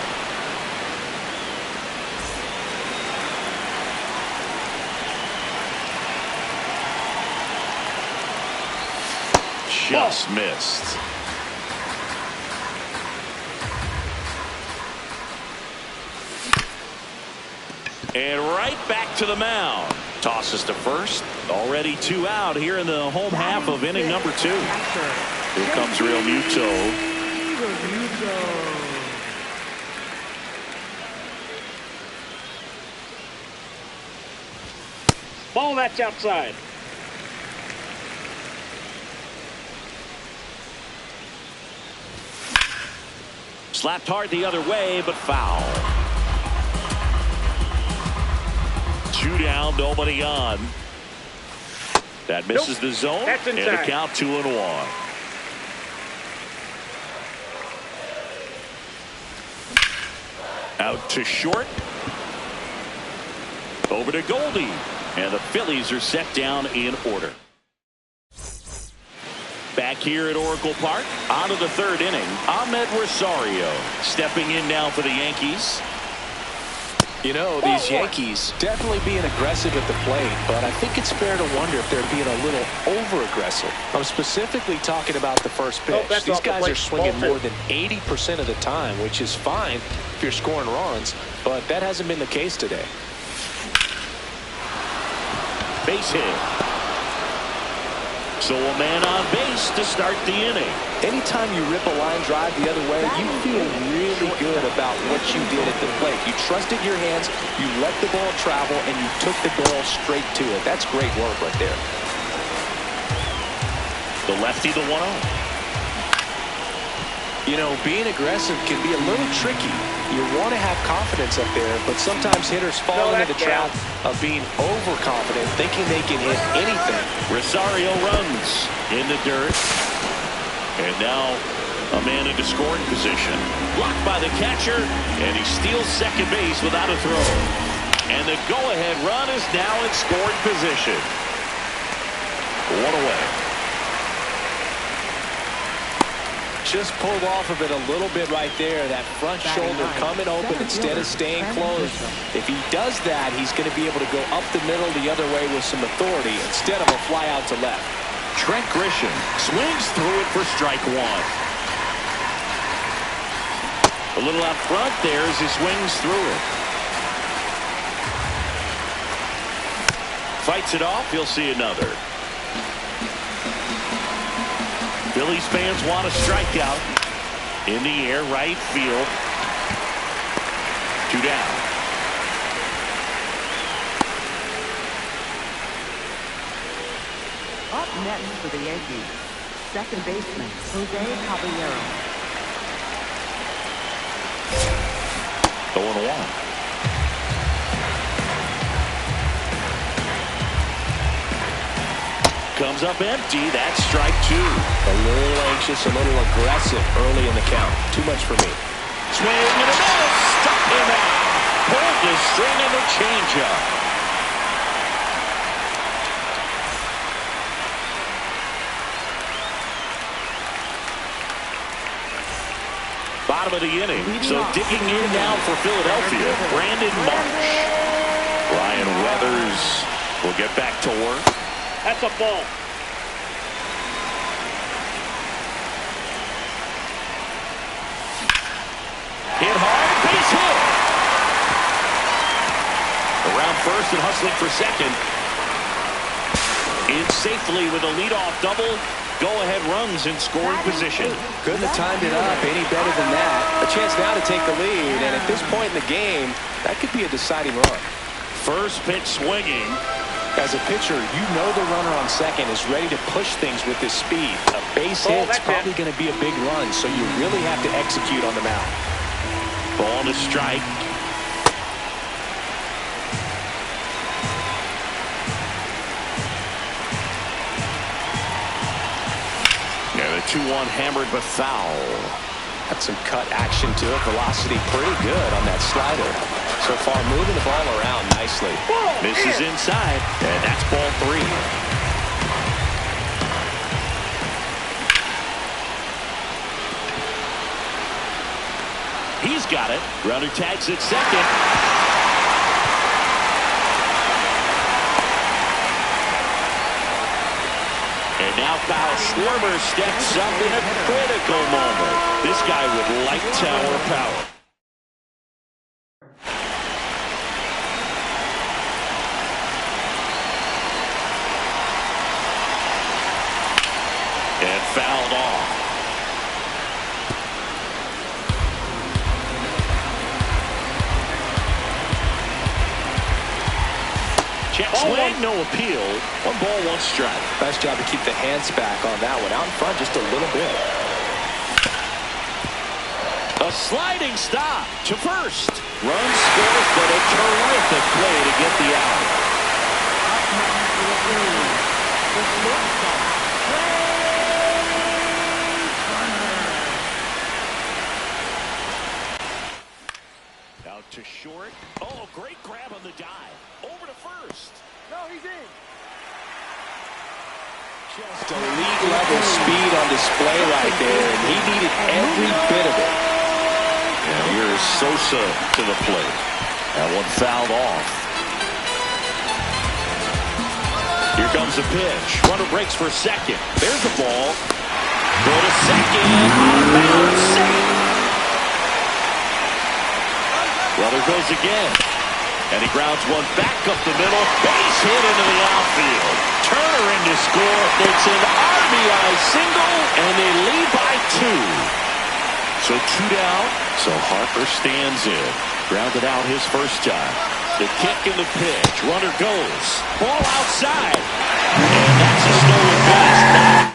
Just missed. And right back to the mound. Tosses to first. Already 2 out here in the home half of inning number 2. Here comes Real Muto. Ball that's outside. Slapped hard the other way, but foul. 2 down, nobody on. That misses the zone, and a count 2-1. Out to short. Over to Goldie. And the Phillies are set down in order. Back here at Oracle Park, on to the 3rd inning. Ahmed Rosario stepping in now for the Yankees. You know, these Yankees definitely being aggressive at the plate, but I think it's fair to wonder if they're being a little over-aggressive. I'm specifically talking about the first pitch. These guys are swinging more than 80% of the time, which is fine if you're scoring runs, but that hasn't been the case today. Base hit. So a man on base to start the inning. Anytime you rip a line drive the other way, you feel really good about what you did at the plate. You trusted your hands, you let the ball travel, and you took the ball straight to it. That's great work right there. The lefty, the 1-0. You know, being aggressive can be a little tricky. You want to have confidence up there, but sometimes hitters fall into the trap of being overconfident, thinking they can hit anything. Rosario runs in the dirt. And now a man into scoring position. Blocked by the catcher, and he steals second base without a throw. And the go-ahead run is now in scoring position. 1 away. Just pulled off of it a little bit right there. That front shoulder coming open instead of staying closed. If he does that, he's going to be able to go up the middle the other way with some authority instead of a fly out to left. Trent Grisham swings through it for strike 1. A little out front there as he swings through it. Fights it off. He'll see another. Phillies fans want a strikeout. In the air, right field. 2 down. next for the Yankees, second baseman Jose Caballero. 0-1. Comes up empty. That's strike 2. A little anxious, a little aggressive early in the count. Too much for me. Swing and a miss. Stuck him out. Pulled the string of the changeup. Bottom of the inning. So digging in now for Philadelphia, Brandon Marsh. Ryan Weathers will get back to work. That's a ball. Hit hard, base hit. Around first and hustling for second. In safely with a leadoff double. Go-ahead runs in scoring position. Couldn't have timed it up any better than that. A chance now to take the lead, and at this point in the game, that could be a deciding run. First pitch swinging. As a pitcher, you know the runner on second is ready to push things with his speed. A base hit's probably going to be a big run, so you really have to execute on the mound. Ball to strike. And a 2-1 hammered but foul. Got some cut action to it. Velocity pretty good on that slider. So far, moving the ball around nicely. Misses inside, and that's ball 3. He's got it. Runner tags at second. And now Kyle Schwarber steps up in a critical moment. This guy with light tower power. And fouled off. Check swing, no appeal. 1 ball, 1 strike. Nice job to keep the hands back on that one. Out in front just a little bit. A sliding stop to first. Run scores, but a terrific play to get the out. Out to short. Oh, great grab on the dive. Over to first. No, he's in. Just a league-level speed on display right there, and he needed every bit of it. And here's Sosa to the plate. That one fouled off. Here comes the pitch. Runner breaks for second. There's the ball. Go to second. Out of bounds. Safe. Runner goes again. And he grounds one back up the middle. Base hit into the outfield. Turner in to score. It's an RBI single, and they lead by 2. So 2 down. So Harper stands in. Grounded out his first time. The kick and the pitch. Runner goes. Ball outside. And that's a stolen base.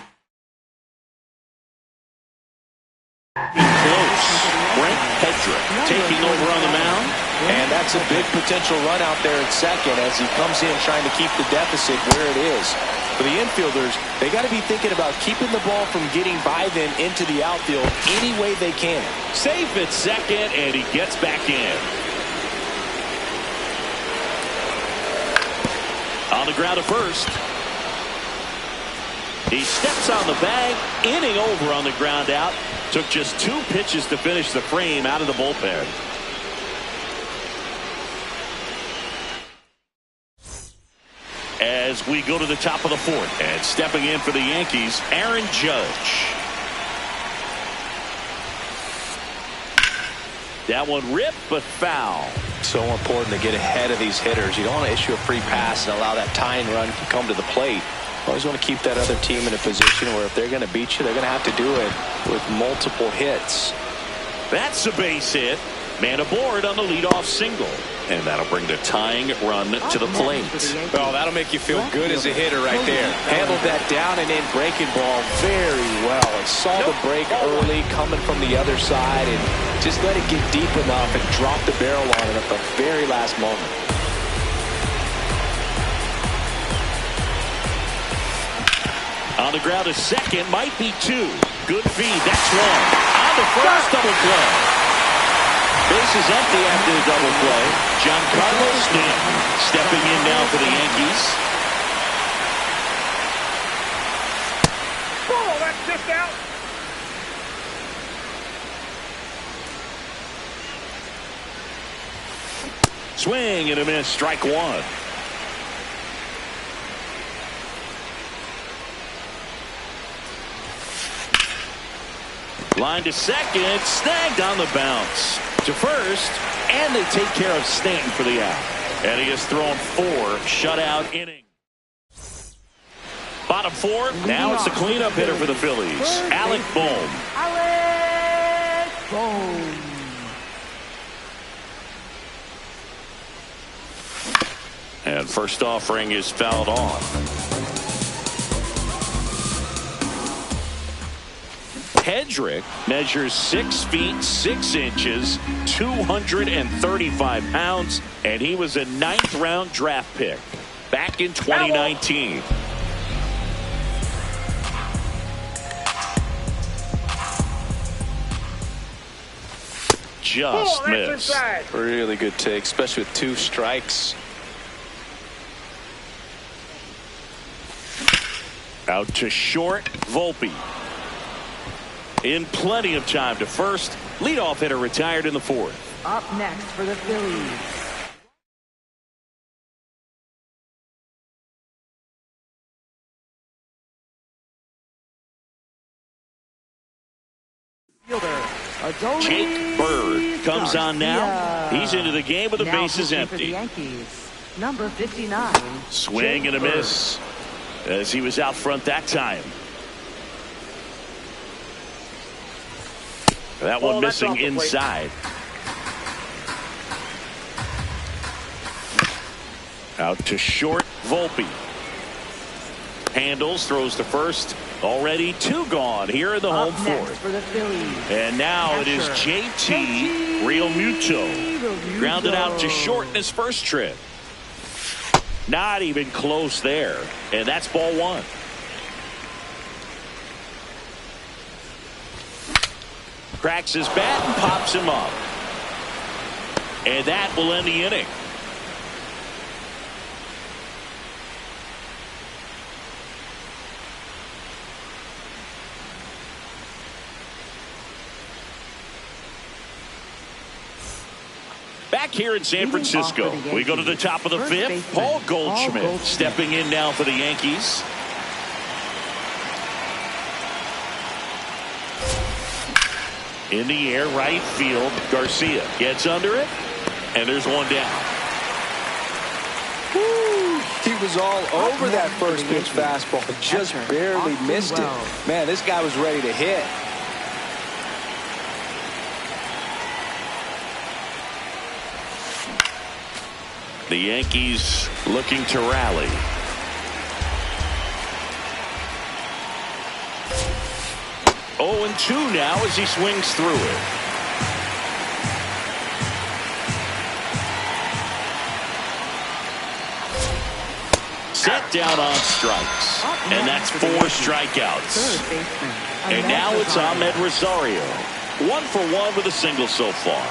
Close. Brent Hedrick taking over on the mound. And that's a big potential run out there at second as he comes in trying to keep the deficit where it is. For the infielders, they got to be thinking about keeping the ball from getting by them into the outfield any way they can. Safe at second, and he gets back in. On the ground at first. He steps on the bag, inning over on the ground out. Took just 2 pitches to finish the frame out of the bullpen. As we go to the top of the 4th, and stepping in for the Yankees, Aaron Judge. That one ripped, but foul. So important to get ahead of these hitters. You don't want to issue a free pass and allow that tying run to come to the plate. Always want to keep that other team in a position where if they're going to beat you, they're going to have to do it with multiple hits. That's a base hit. Man aboard on the leadoff single. And that'll bring the tying run to the plate. Well, that'll make you feel good as a hitter right there. Handled that down and in breaking ball very well. And saw the break early coming from the other side and just let it get deep enough and drop the barrel on it at the very last moment. On the ground to second, might be two. Good feed, that's one. On the first double play. Base is empty after the double play. Giancarlo Stanton stepping in now for the Yankees. Oh, that's just out. Swing and a miss, strike one. Line to second, snagged on the bounce. To first, and they take care of Stanton for the out. And he has thrown 4 shutout innings. Bottom 4, now it's the cleanup hitter for the Phillies, Alec Bohm. Alec Bohm. And first offering is fouled off. Hedrick measures 6 feet 6 inches, 235 pounds, and he was a 9th round draft pick back in 2019. Just missed. Really good take, especially with 2 strikes. Out to short, Volpe. In plenty of time to first. Leadoff hitter retired in the 4th. Up next for the Phillies, Jake Bird comes on now. He's into the game with the bases empty. For the Yankees, number 59. Swing and a miss as he was out front that time. That one missing inside. Out to short, Volpe. Handles, throws to first. Already 2 gone here in the home 4th. For the Phillies, and now it is JT Realmuto. Grounded out to short in his first trip. Not even close there. And that's ball 1. Cracks his bat and pops him up. And that will end the inning. Back here in San Francisco, we go to the top of the 5th. Paul Goldschmidt stepping in now for the Yankees. In the air, right field. Garcia gets under it, and there's one down. Woo. He was all over that first pitch fastball, just barely missed it. Man, this guy was ready to hit. The Yankees looking to rally. Oh, and 2 now as he swings through it. Set down on strikes. And that's 4 strikeouts. And now it's Ahmed Rosario. 1 for 1 with a single so far.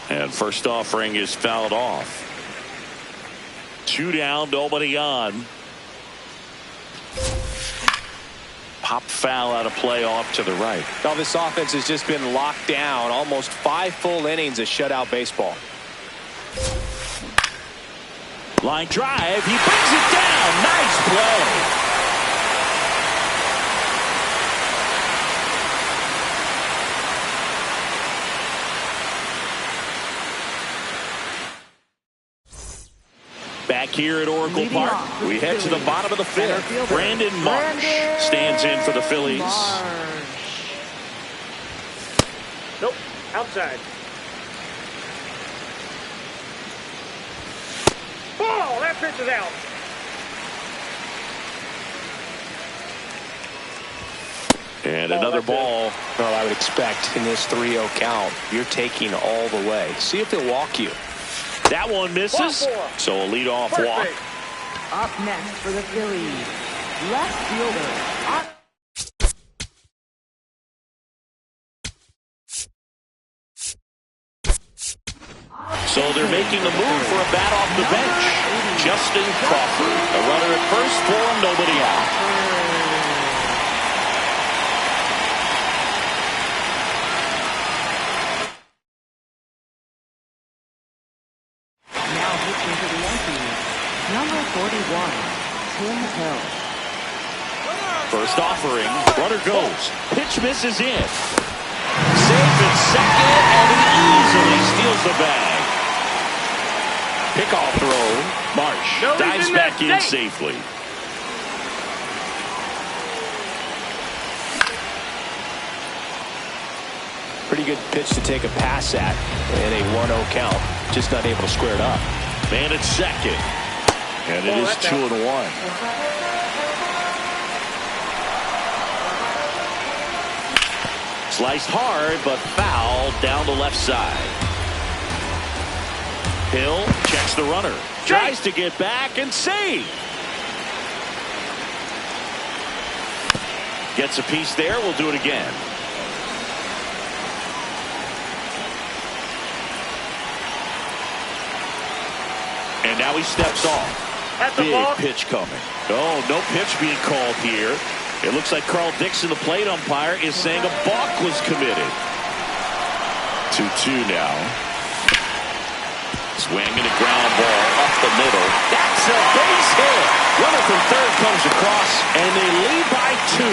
And first offering is fouled off. 2 down, nobody on. Pop foul out of play off to the right. Now this offense has just been locked down. Almost 5 full innings of shutout baseball. Line drive. He brings it down. Nice play. Back here at Oracle Park, we head to the bottom of the 5th. Brandon Marsh stands in for the Phillies. Outside. Ball! That pitch is out. And another ball. Well, I would expect in this 3-0 count, you're taking all the way. See if they'll walk you. That one misses. So a leadoff walk. Up next for the Phillies, left fielder. So they're making the move for a bat off the bench. Justin Crawford. A runner at first for him, nobody out. Now pitching to the Yankees, number 41, Tim Hill. First offering. Runner goes. Pitch misses in. Safe at second, and he easily steals the bag. Pickoff throw. Marsh dives back in safely. Pretty good pitch to take a pass at in a 1-0 count. Just not able to square it up. Man at second. And it is 2-1. Sliced hard, but foul down the left side. Hill checks the runner. Tries to get back and save. Gets a piece there. We'll do it again. And now he steps off. Big pitch coming. Oh, no pitch being called here. It looks like Carl Dixon, the plate umpire, is saying a balk was committed. 2-2 now. Swing and a ground ball up the middle. That's a base hit. Runner from third comes across, and they lead by 2.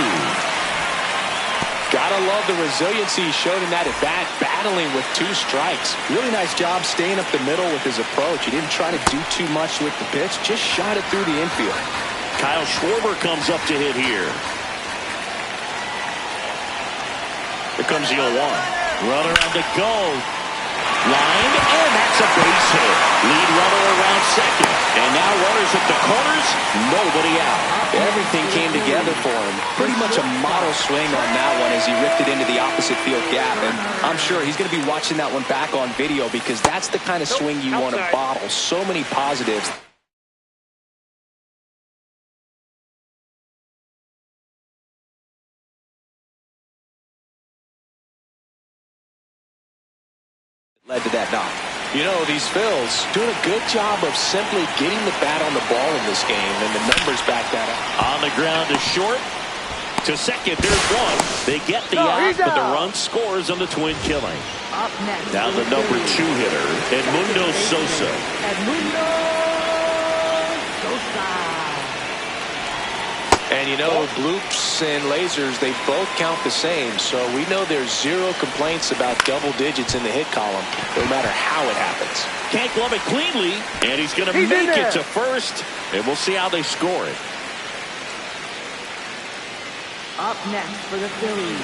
Gotta love the resiliency he showed in that at bat, battling with 2 strikes. Really nice job staying up the middle with his approach. He didn't try to do too much with the pitch, just shot it through the infield. Kyle Schwarber comes up to hit here. Here comes the 0-1. Runner on the go. Lined, and that's a base hit. Lead runner around second. And now runners at the corners, nobody out. Everything came together for him. Pretty much a model swing on that one as he ripped it into the opposite field gap. And I'm sure he's going to be watching that one back on video because that's the kind of swing you want to bottle. So many positives. Led to that knock. You know, these Phils doing a good job of simply getting the bat on the ball in this game, and the numbers back that up. On the ground to short. To second, there's one. They get the out, but the run scores on the twin killing. Up next. Now the number 2 hitter, Edmundo Sosa. Edmundo Sosa. And you know, bloops and lasers, they both count the same. So we know there's 0 complaints about double digits in the hit column, no matter how it happens. Can't glove it cleanly, and he's going to make it to first. And we'll see how they score it. Up next for the Phillies,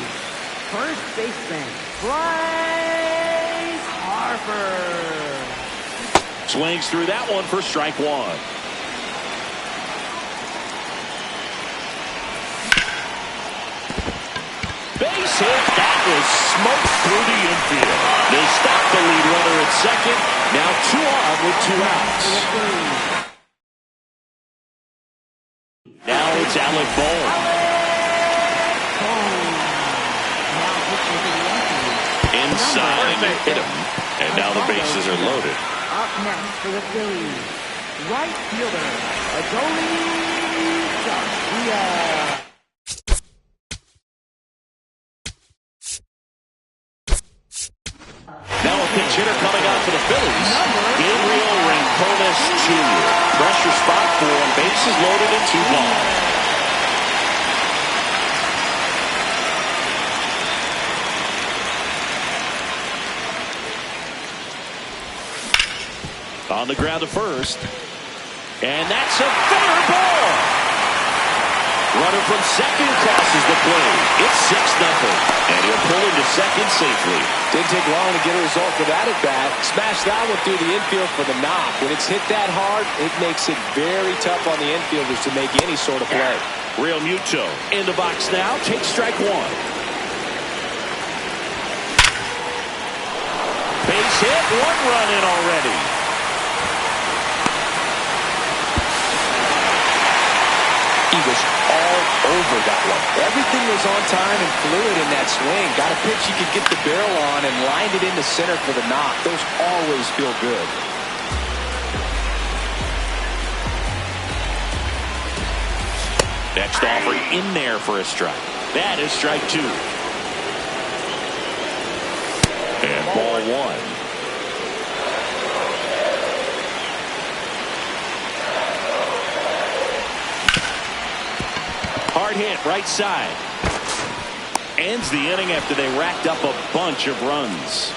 first baseman, Bryce Harper. Swings through that one for strike 1. Base hit. That was smoked through the infield. They stop the lead runner at second. Now 2 on with 2 outs. Now it's Alec Bohm. Inside, and he hit him. And now the bases are loaded. Up next for the Phillies, right fielder, Adolis Garcia. Now a pinch hitter coming out for the Phillies. Gabriel Rincones Jr. Pressure spot for him. Bases loaded and 2 balls. On the ground to first. And that's a fair ball. Runner from second crosses the plate. It's 6-0. And he'll pull into second safely. Didn't take long to get a result with that at bat. Smashed that one through the infield for the knock. When it's hit that hard, it makes it very tough on the infielders to make any sort of play. Real Muto in the box now. Takes strike one. Base hit. One run in already. He was all over that one. Everything was on time and fluid in that swing. Got a pitch he could get the barrel on and lined it into center for the knock. Those always feel good. Next offering in there for a strike. That is strike two. And ball one. Hard hit, right side. Ends the inning after they racked up a bunch of runs.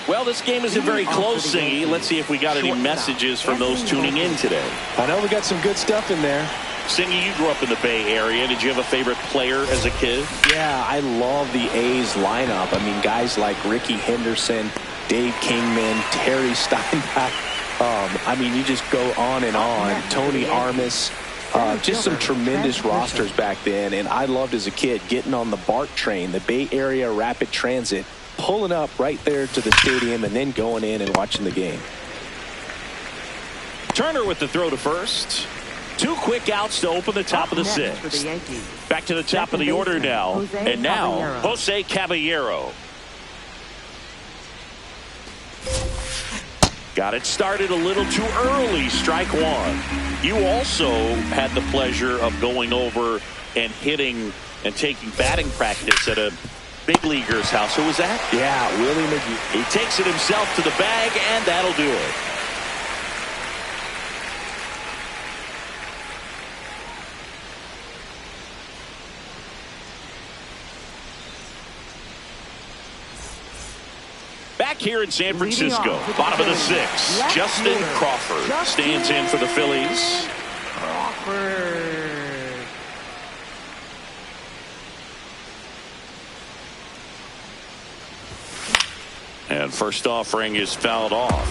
Well, this game isn't very close, Singy. Let's see if we got any messages from those tuning in today. I know we got some good stuff in there. Singy, you grew up in the Bay Area. Did you have a favorite player as a kid? Yeah, I love the A's lineup. I mean, guys like Ricky Henderson, Dave Kingman, Terry Steinbach. I mean, you just go on and on. Tony Armas. Just some tremendous rosters back then. And I loved as a kid getting on the BART train, the Bay Area Rapid Transit, pulling up right there to the stadium and then going in and watching the game. Turner with the throw to first. Two quick outs to open the top of the sixth. Back to the top of the order now. And now, Jose Caballero. Got it started a little too early, strike one. You also had the pleasure of going over and hitting and taking batting practice at a big leaguer's house. Who was that? Yeah, Willie McGee. He takes it himself to the bag, and that'll do it. Back here in San Francisco, bottom of the sixth, Justin Crawford stands in for the Phillies. And first offering is fouled off.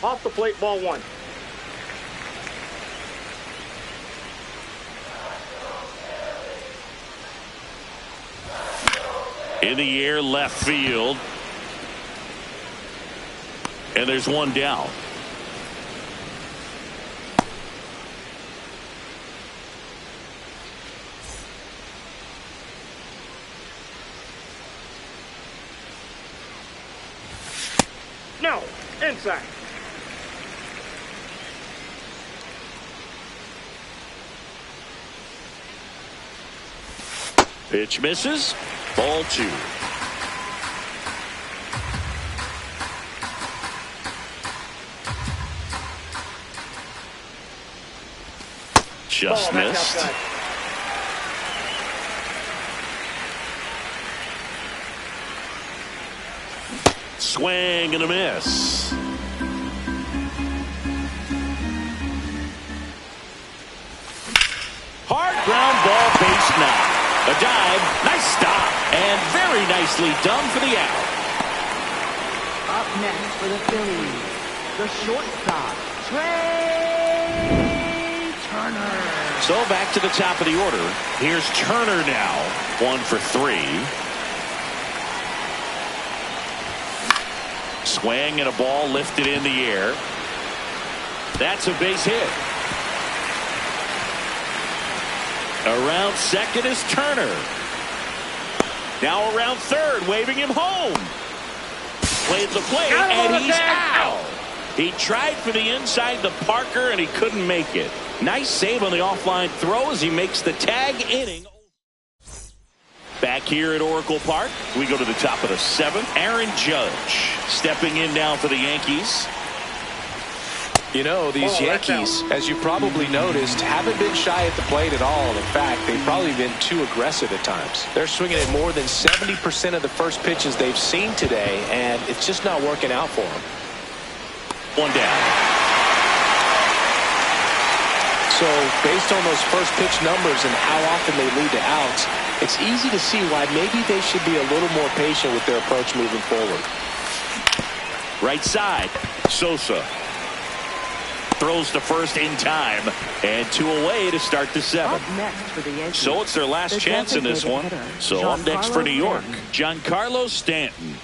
Off the plate, ball one. In the air, left field. And there's one down. No, inside. Pitch misses. Ball two. Just missed. Swing and a miss. Hard ground ball, base knock. A dive, nice stop, and very nicely done for the out. Up next for the Phillies, the shortstop, Trey Turner. So back to the top of the order. Here's Turner now, 1 for 3. Swing and a ball lifted in the air. That's a base hit. Around second is Turner. Now around third, waving him home. Played the plate, and he's out. He tried for the inside the Parker, and he couldn't make it. Nice save on the offline throw as he makes the tag inning. Back here at Oracle Park, we go to the top of the 7th. Aaron Judge stepping in now for the Yankees. You know, these Yankees, as you probably noticed, haven't been shy at the plate at all. In fact, they've probably been too aggressive at times. They're swinging at more than 70% of the first pitches they've seen today, and it's just not working out for them. One down. So, based on those first pitch numbers and how often they lead to outs, it's easy to see why maybe they should be a little more patient with their approach moving forward. Right side, Sosa throws to first in time, and 2 away to start the 7th. Up next for the Yankees, So it's their last the chance in this one. hitter, So up next for New York, Stanton. Giancarlo Stanton.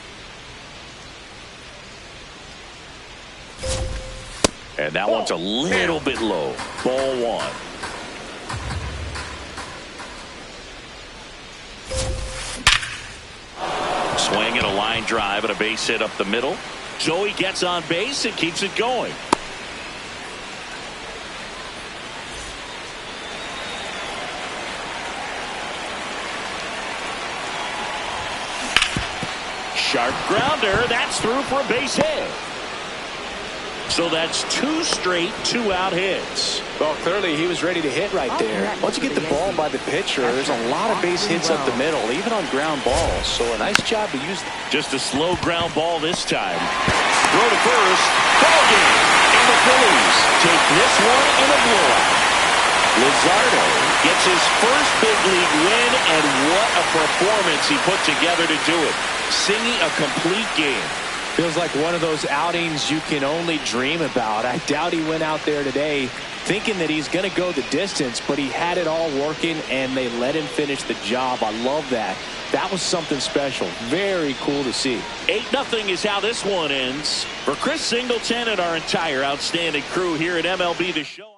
And that one's a little bit low. Ball 1. Swing and a line drive and a base hit up the middle. Joey gets on base and keeps it going. Sharp grounder. That's through for a base hit. So that's 2 straight 2-out hits. Well, clearly he was ready to hit right there. Once you get the ball by the pitcher, there's a lot of base hits up the middle, even on ground balls. So a nice job to use them. Just a slow ground ball this time. Throw to first. Ball game. And the Phillies take this one in a blowout. Luzardo gets his first big league win, and what a performance he put together to do it. Singing a complete game. Feels like one of those outings you can only dream about. I doubt he went out there today thinking that he's going to go the distance, but he had it all working, and they let him finish the job. I love that. That was something special. Very cool to see. 8-0 is how this one ends. For Chris Singleton and our entire outstanding crew here at MLB The Show.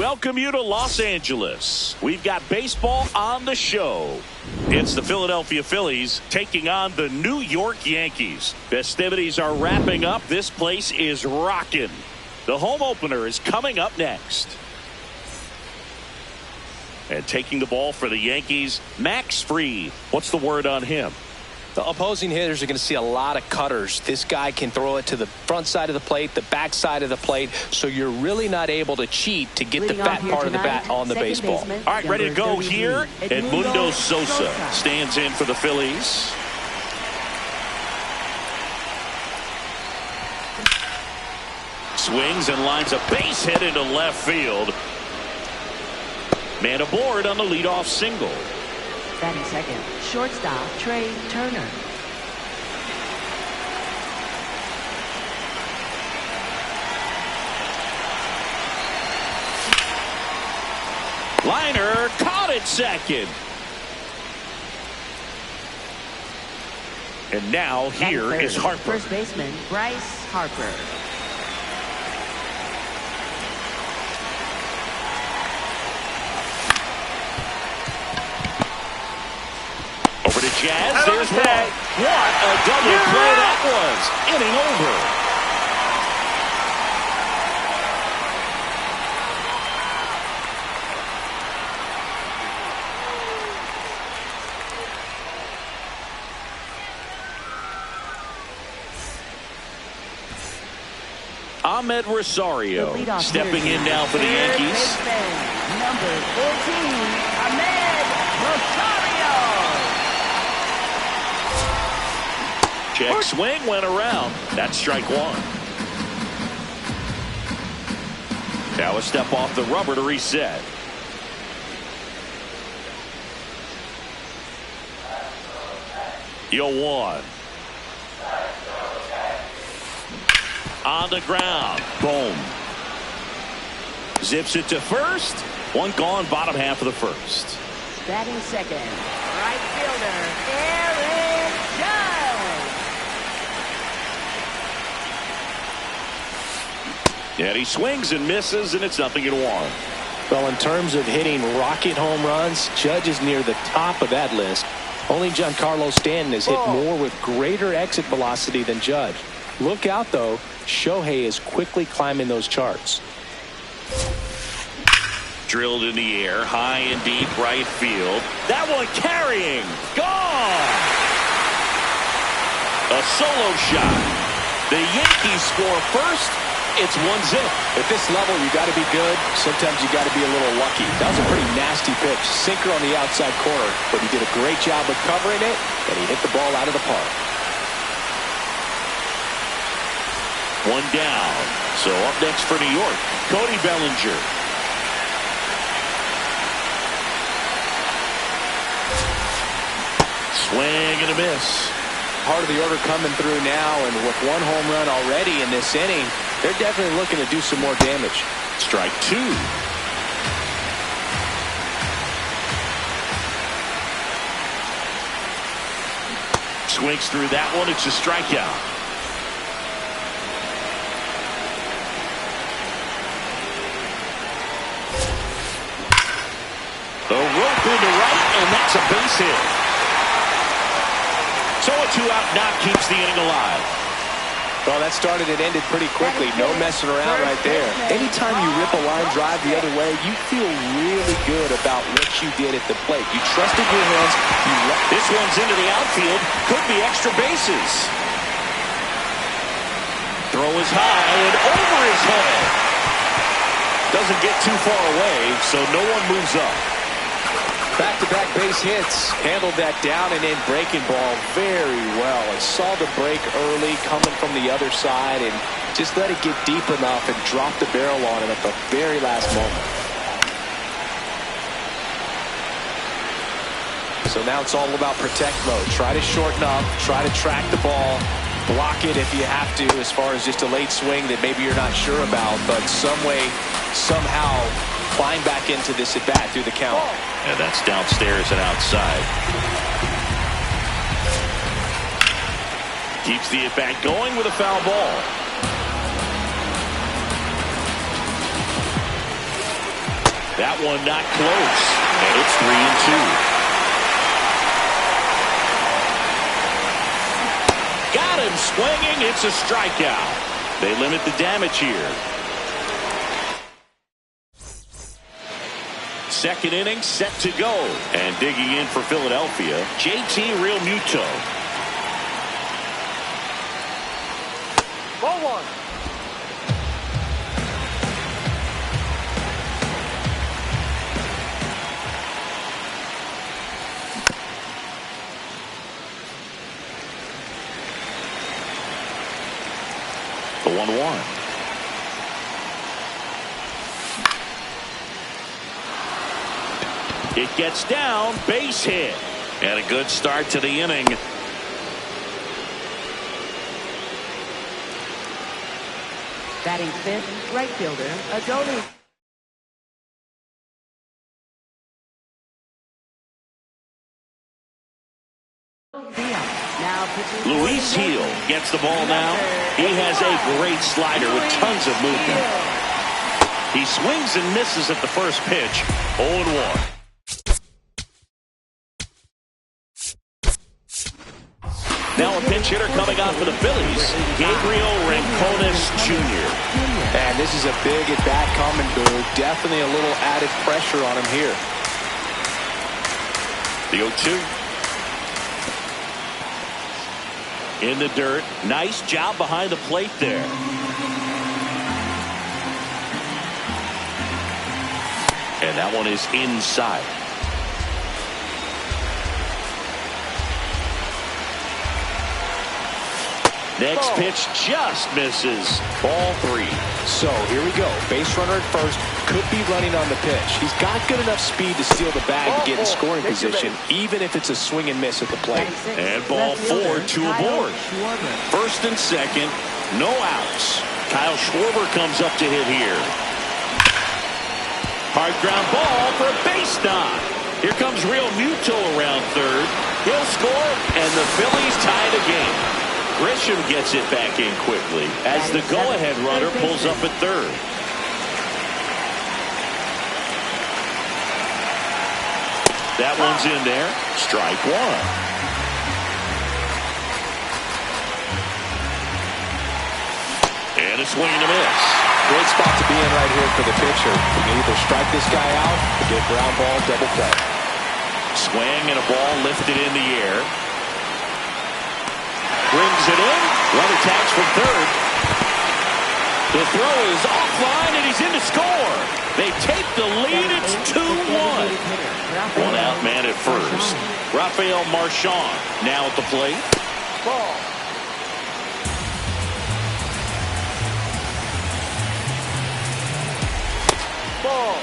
welcome you to Los Angeles. We've got baseball on the show. It's the Philadelphia Phillies taking on the New York Yankees. Festivities are wrapping up. This place is rocking. The home opener is coming up next. And taking the ball for the Yankees, Max Fried. What's the word on him? The opposing hitters are going to see a lot of cutters. This guy can throw it to the front side of the plate, the back side of the plate, so you're really not able to cheat to get the fat part of the bat on the baseball. All right, ready to go here. Edmundo Sosa stands in for the Phillies. Swings and lines a base hit into left field. Man aboard on the leadoff single. Batting second, shortstop Trey Turner. Liner caught at second. And now here is Harper. First baseman Bryce Harper. Over to Jazz. There's one. What a double play that was. Inning over. Ahmed Rosario stepping in now for the Yankees. Number 14, Ahmed Rosario. Check swing went around. That's strike one. Now a step off the rubber to reset. Yo one. On the ground. Boom. Zips it to first. One gone, bottom half of the first. Batting second, right fielder Aaron Judge. And he swings and misses, and it's 0-1. Well, in terms of hitting rocket home runs, Judge is near the top of that list. Only Giancarlo Stanton has hit more with greater exit velocity than Judge. Look out, though. Shohei is quickly climbing those charts. Drilled in the air, high and deep right field. That one carrying. Gone. A solo shot. The Yankees score first. It's 1-0. At this level, you got to be good. Sometimes you got to be a little lucky. That was a pretty nasty pitch. Sinker on the outside corner, but he did a great job of covering it, and he hit the ball out of the park. One down. So up next for New York, Cody Bellinger. Swing and a miss. Part of the order coming through now, and with one home run already in this inning, they're definitely looking to do some more damage. Strike two. Swings through that one. It's a strikeout. The rope into right, and that's a base hit. So a two-out knock keeps the inning alive. Well, that started and ended pretty quickly. No messing around right there. Anytime you rip a line drive the other way, you feel really good about what you did at the plate. You trusted your hands. This one's into the outfield. Could be extra bases. Throw is high and over his head. Doesn't get too far away, so no one moves up. Back-to-back base hits. Handled that down and in breaking ball very well. And saw the break early coming from the other side and just let it get deep enough and drop the barrel on it at the very last moment. So now it's all about protect mode. Try to shorten up. Try to track the ball. Block it if you have to, as far as just a late swing that maybe you're not sure about. But some way, somehow, climb back into this at-bat through the count. And that's downstairs and outside. Keeps the at-bat going with a foul ball. That one not close. And it's 3-2. Got him swinging. It's a strikeout. They limit the damage here. Second inning set to go. And digging in for Philadelphia, JT Realmuto. Ball one. The 1-1. It gets down, base hit. And a good start to the inning. Batting fifth, right fielder, Aguitavivela. Now pitching. Luis Gil gets the ball now. He has a great slider with tons of movement. He swings and misses at the first pitch. 0-1. Now a pinch hitter coming out for the Phillies, Gabriel Rincones Jr. And this is a big at-bat coming, Boo. Definitely a little added pressure on him here. The 0-2. In the dirt. Nice job behind the plate there. And that one is inside. Next pitch just misses. Ball 3. So here we go. Base runner at first. Could be running on the pitch. He's got good enough speed to steal the bag and get in scoring position, even if it's a swing and miss at the plate. And ball 4, 2 aboard. First and second, no outs. Kyle Schwarber comes up to hit here. Hard ground ball for a base knock. Here comes Realmuto around third. He'll score, and the Phillies tie the game. Grisham gets it back in quickly as the go-ahead runner pulls up at third. That one's in there. Strike one. And a swing and a miss. Great spot to be in right here for the pitcher. You can either strike this guy out or get ground ball, double play. Swing and a ball lifted in the air. Brings it in. Runner tags from third. The throw is offline, and he's in to score. They take the lead. It's 2-1. One out man at first. Rafael Marchand now at the plate. Ball. Ball.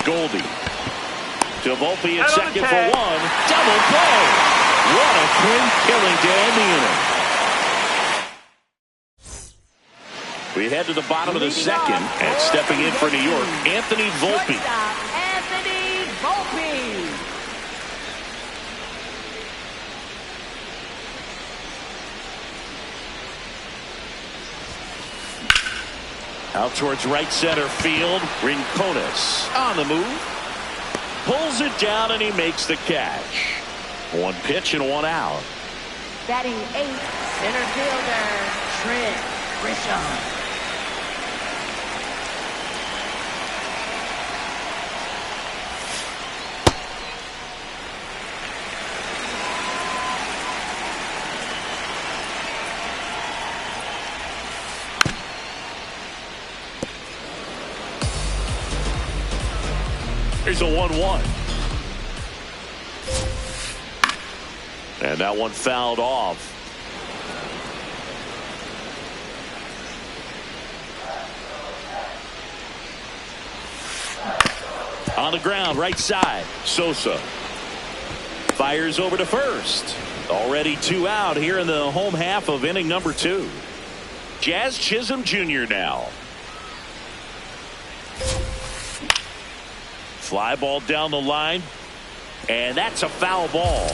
Goldie. To Volpe at second for one. Double play. What a quick killing to end the inning. We head to the bottom of the second, and stepping in for New York, Anthony Volpe. Anthony Volpe. Out towards right center field. Rincones on the move. Pulls it down, and he makes the catch. One pitch and one out. Batting eighth, center fielder, Trent Grisham. Here's a 1-1. And that one fouled off. On the ground, right side. Sosa fires over to first. Already 2 out here in the home half of inning number 2. Jazz Chisholm Jr. now. Fly ball down the line, and that's a foul ball.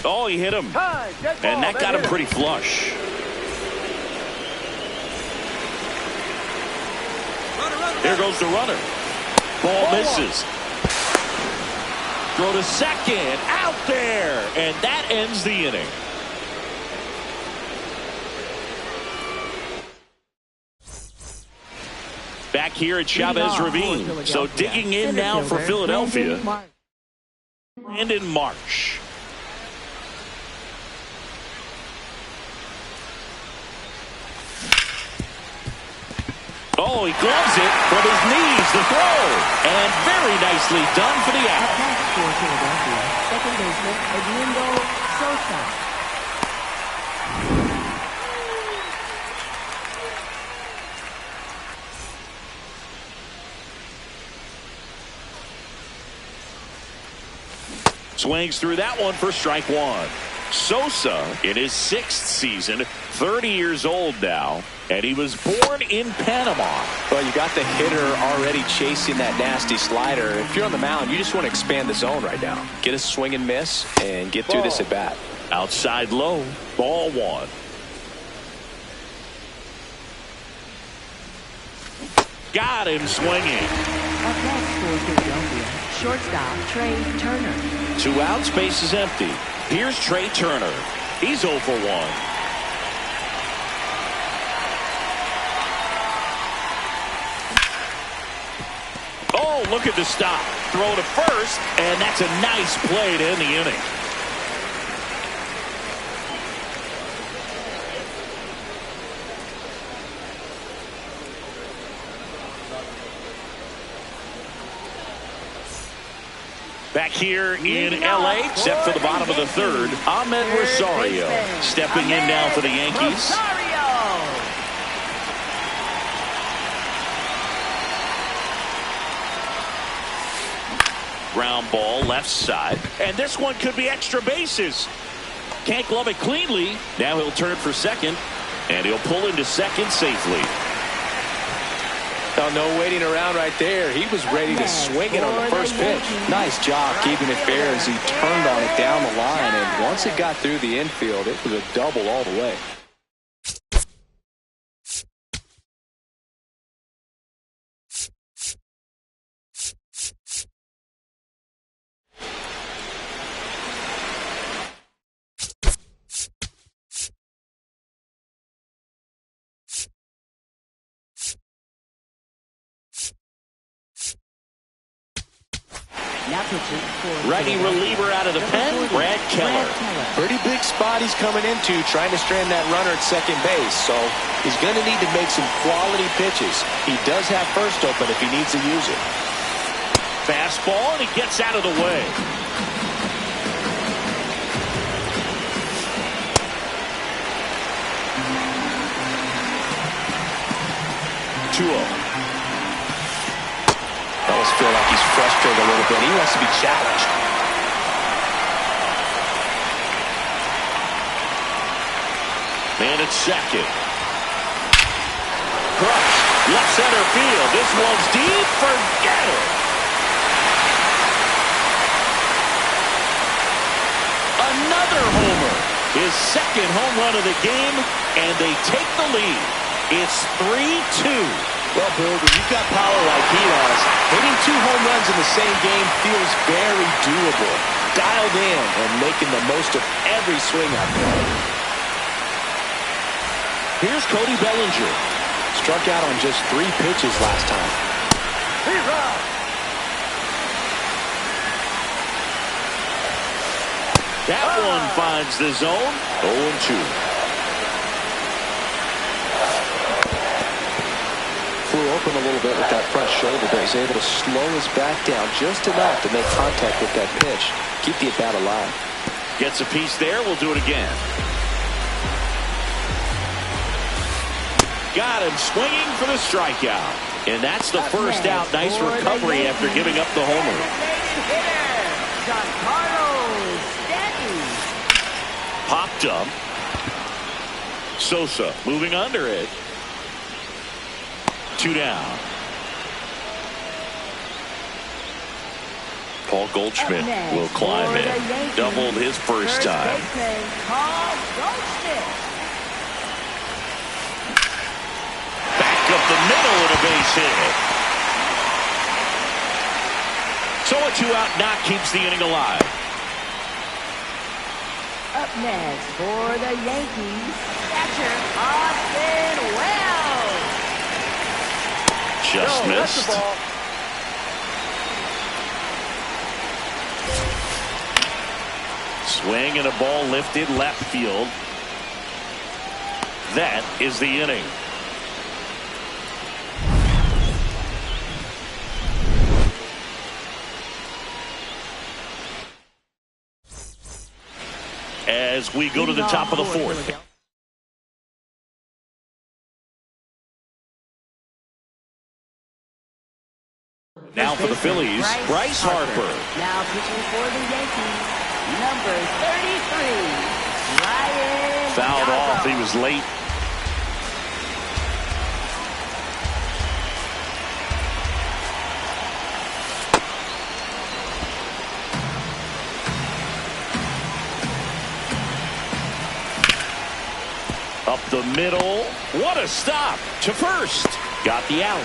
Oh, he hit him. And that got him pretty flush. Here goes the runner. Ball misses. Throw to second. Out there. And that ends the inning. Back here at Chavez Ravine. So digging in now for Philadelphia. Brandon Marsh. Oh, he gloves it from his knees, the throw. And very nicely done for the out. For Philadelphia, second baseman Edmundo Sosa. Swings through that one for strike one. Sosa in his 6th season, 30 years old now, and he was born in Panama. Well, you got the hitter already chasing that nasty slider. If you're on the mound, you just want to expand the zone right now. Get a swing and miss and get through this at bat. Outside low, ball one. Got him swinging. Up next for Philadelphia, shortstop Trey Turner. 2 outs, base is empty. Here's Trey Turner. He's 0 for 1. Oh, look at the stop. Throw to first, and that's a nice play to end the inning. Back here in L.A., except for the bottom of the 3rd, Ahmed Rosario stepping in now for the Yankees. Ground ball left side, and this one could be extra bases. Can't glove it cleanly. Now he'll turn for second, and he'll pull into second safely. Oh, no waiting around right there. He was ready to swing it on the first pitch. Nice job keeping it fair as he turned on it down the line. And once it got through the infield, it was a double all the way. Righty reliever out of the pen, Brad Keller. Pretty big spot he's coming into, trying to strand that runner at second base. So he's going to need to make some quality pitches. He does have first open if he needs to use it. Fastball, and he gets out of the way. Fellas feel like he's frustrated a little bit. He wants to be challenged. Man at second. Crush, left center field. This one's deep. Forget it. Another homer. His second home run of the game, and they take the lead. It's 3-2. Well, Bill, when you've got power like he does, hitting 2 home runs in the same game feels very doable. Dialed in and making the most of every swing out there. Here's Cody Bellinger. Struck out on just 3 pitches last time. That one finds the zone. 0-2. Flew open a little bit with that front shoulder, but was able to slow his back down just enough to make contact with that pitch. Keep the at-bat alive. Gets a piece there. We'll do it again. Got him swinging for the strikeout. And that's the first out. Nice recovery after giving up the homer. Popped up. Sosa moving under it. 2 down. Paul Goldschmidt will climb in. Doubled his first time. Paul Goldschmidt. Back up the middle and a base hit. So a 2-out knock keeps the inning alive. Up next for the Yankees, catcher Austin Wells. Just No, that's missed. the ball. Swing and a ball lifted left field. That is the inning. As we go to the top of the fourth. Now for the Phillies, Bryce Harper. Now pitching for the Yankees, number 33, Ryan Fouled Garbo. off. He was late. Up the middle. What a stop to first. Got the out.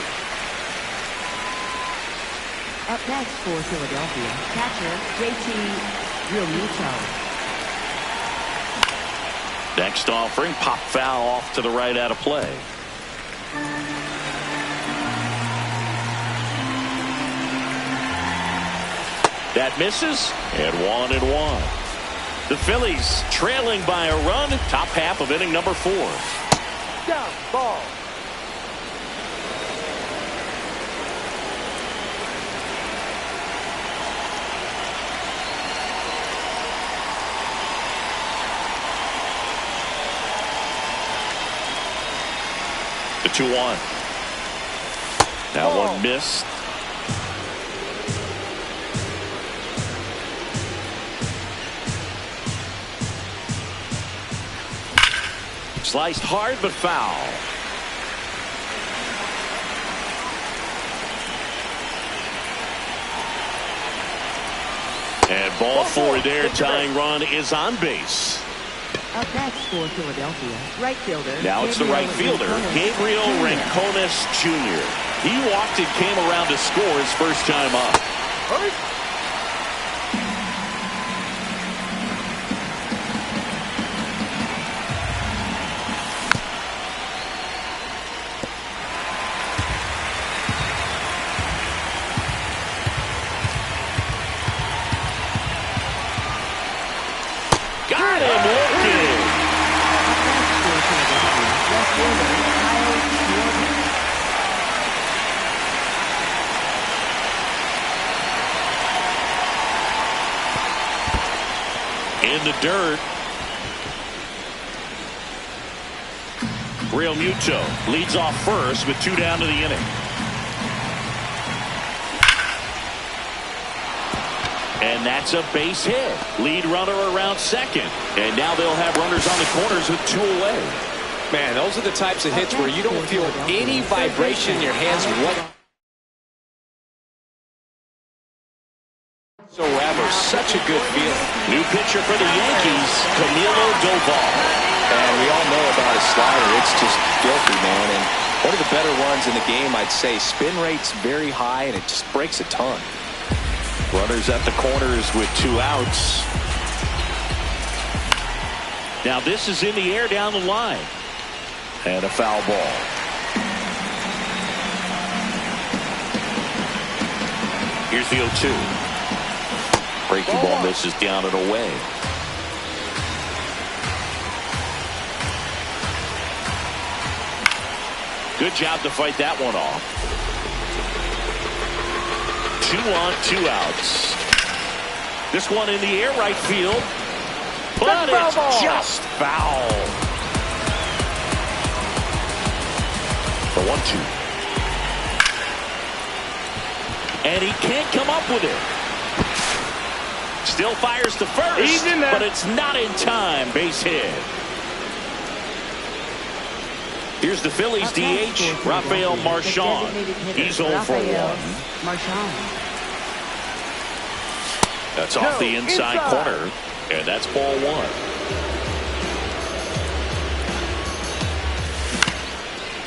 Up next for Philadelphia, catcher JT Realmuto. Next offering, pop foul off to the right out of play. That misses, and 1-1. The Phillies trailing by a run, top half of inning number 4. Down, ball. The 2-1. That one missed. Sliced hard but foul. And ball 4 there. Tying run is on base. Up next for Philadelphia, right fielder. Now it's the right fielder, Gabriel Rincones Jr. He walked and came around to score his first time up. Hurry. Got him looking. In the dirt. Realmuto leads off first with 2 down to the inning. And that's a base hit. Lead runner around second. And now they'll have runners on the corners with 2 away. Man, those are the types of hits where you don't feel any vibration in your hands whatsoever. Such a good feeling. New pitcher for the Yankees, Camilo Doval. And we all know about his slider. It's just filthy, man. And one of the better ones in the game, I'd say. Spin rate's very high, and it just breaks a ton. Runners at the corners with 2 outs. Now this is in the air down the line. And a foul ball. Here's the 0-2. Breaking ball misses down and away. Good job to fight that one off. 2 on, 2 outs. This one in the air right field. But it's just foul. The 1-2. And he can't come up with it. Still fires to first, but it's not in time. Base hit. Here's the Phillies DH, Rafael Marchand. He's 0 for 1. Marchand. That's off the inside corner, and that's ball one.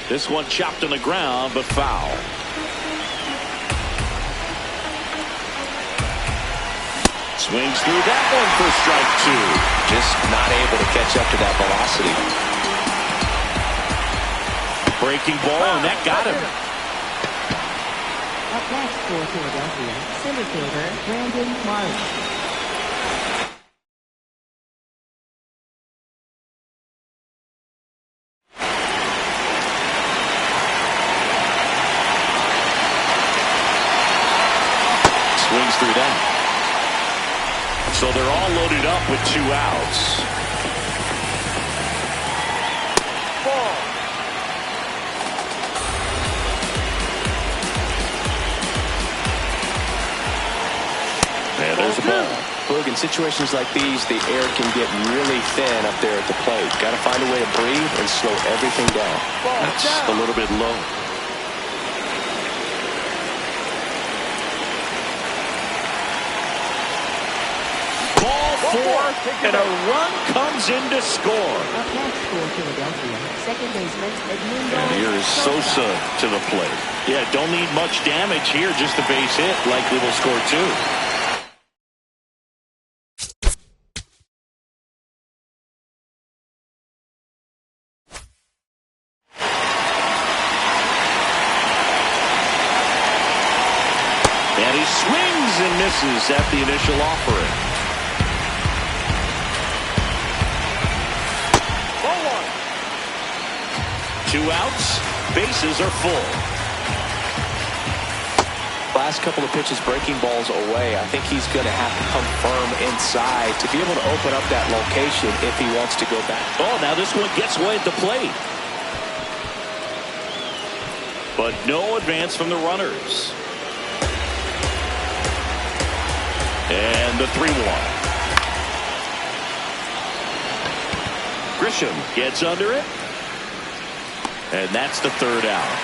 This one chopped on the ground, but foul. Swings through that one for strike two. Just not able to catch up to that velocity. Breaking ball, and that got him. Up next for Philadelphia, center fielder Brandon Marsh. Swings through that. So they're all loaded up with 2 outs. Ball. And there's a ball. Boog, in situations like these, the air can get really thin up there at the plate. Got to find a way to breathe and slow everything down. That's a little bit low. And a run comes in to score. Up next for Philadelphia, second baseman Edmundo. And here is Sosa to the plate. Yeah, don't need much damage here, just a base hit. Likely will score 2. And he swings and misses at the initial offering. 2 outs, bases are full. Last couple of pitches breaking balls away. I think he's going to have to come firm inside to be able to open up that location if he wants to go back. Oh, now this one gets away at the plate. But no advance from the runners. And the 3-1. Grisham gets under it. And that's the 3rd out.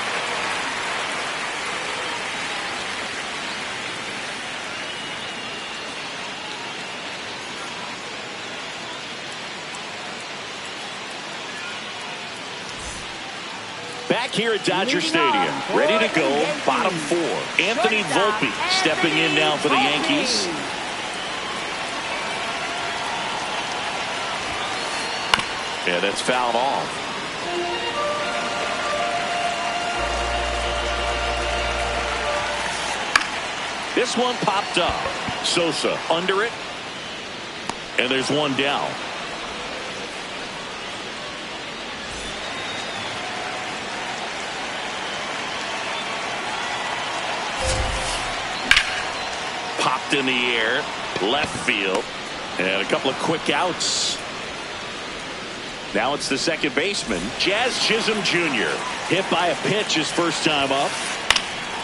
Back here at Dodger Stadium, ready to go, bottom 4. Anthony Volpe stepping in now for the Yankees. Yeah, that's fouled off. This one popped up. Sosa under it. And there's one down. Popped in the air. Left field. And a couple of quick outs. Now it's the second baseman, Jazz Chisholm Jr. Hit by a pitch his first time up.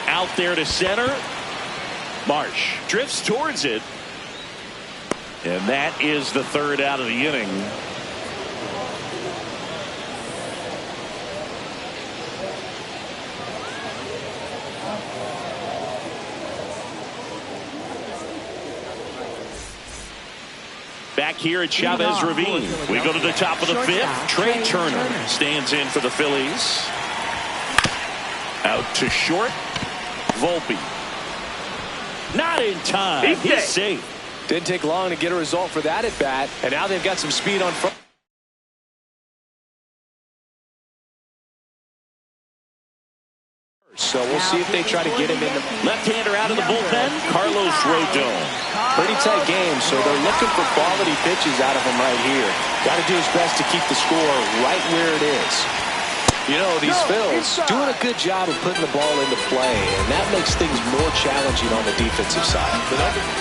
Out there to center. Marsh drifts towards it. And that is the 3rd out of the inning. Back here at Chavez Ravine, we go to the top of the 5th. Trey Turner stands in for the Phillies. Out to short. Volpe. Not in time. He's safe. Didn't take long to get a result for that at bat. And now they've got some speed on front. So we'll see if they try to get him in the left-hander out of the bullpen. Carlos Rodon. Pretty tight game, so they're looking for quality pitches out of him right here. Got to do his best to keep the score right where it is. You know, these Phils doing a good job of putting the ball into play, and that makes things more challenging on the defensive side.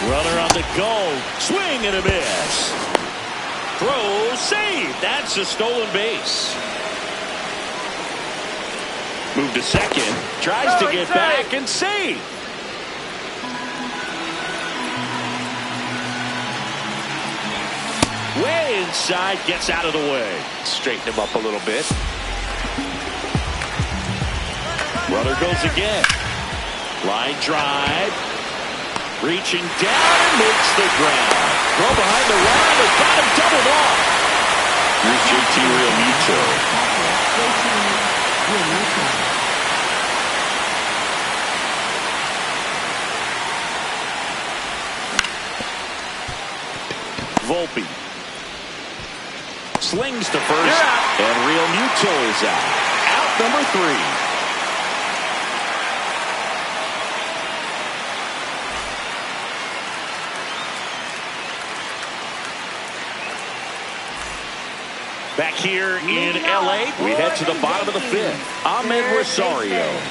Runner on the go. Swing and a miss. Throw, save. That's a stolen base. Move to second. Tries to get back and save. Way inside, gets out of the way. Straighten him up a little bit. Runner goes again. Line drive. Reaching down and makes the grab. Throw behind the line. They got him doubled off. Here's JT Realmuto. Volpe slings to first, and Realmuto is out. Out number 3. Back here in L.A., we head to the bottom of the 5th. Ahmed Rosario.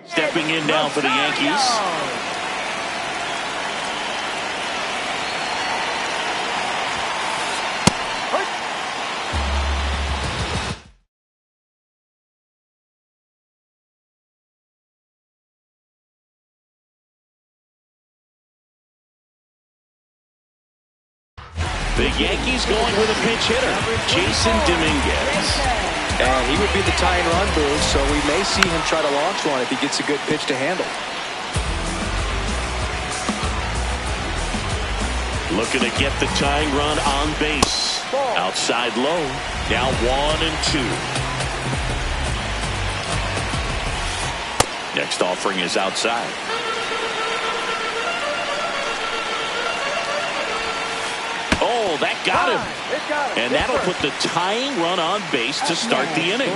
Stepping in now for the Yankees. The Yankees going with a pinch hitter, Jason Dominguez. And he would be the tying run, Boog, so we may see him try to launch one if he gets a good pitch to handle. Looking to get the tying run on base. Outside low. Now 1-2. Next offering is outside. Oh, that got him. And that'll put the tying run on base to start the inning.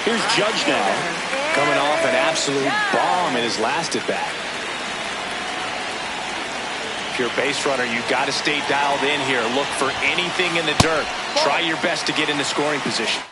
Here's Judge now. Coming off an absolute bomb in his last at bat. If you're a base runner, you got to stay dialed in here. Look for anything in the dirt. Try your best to get into scoring position.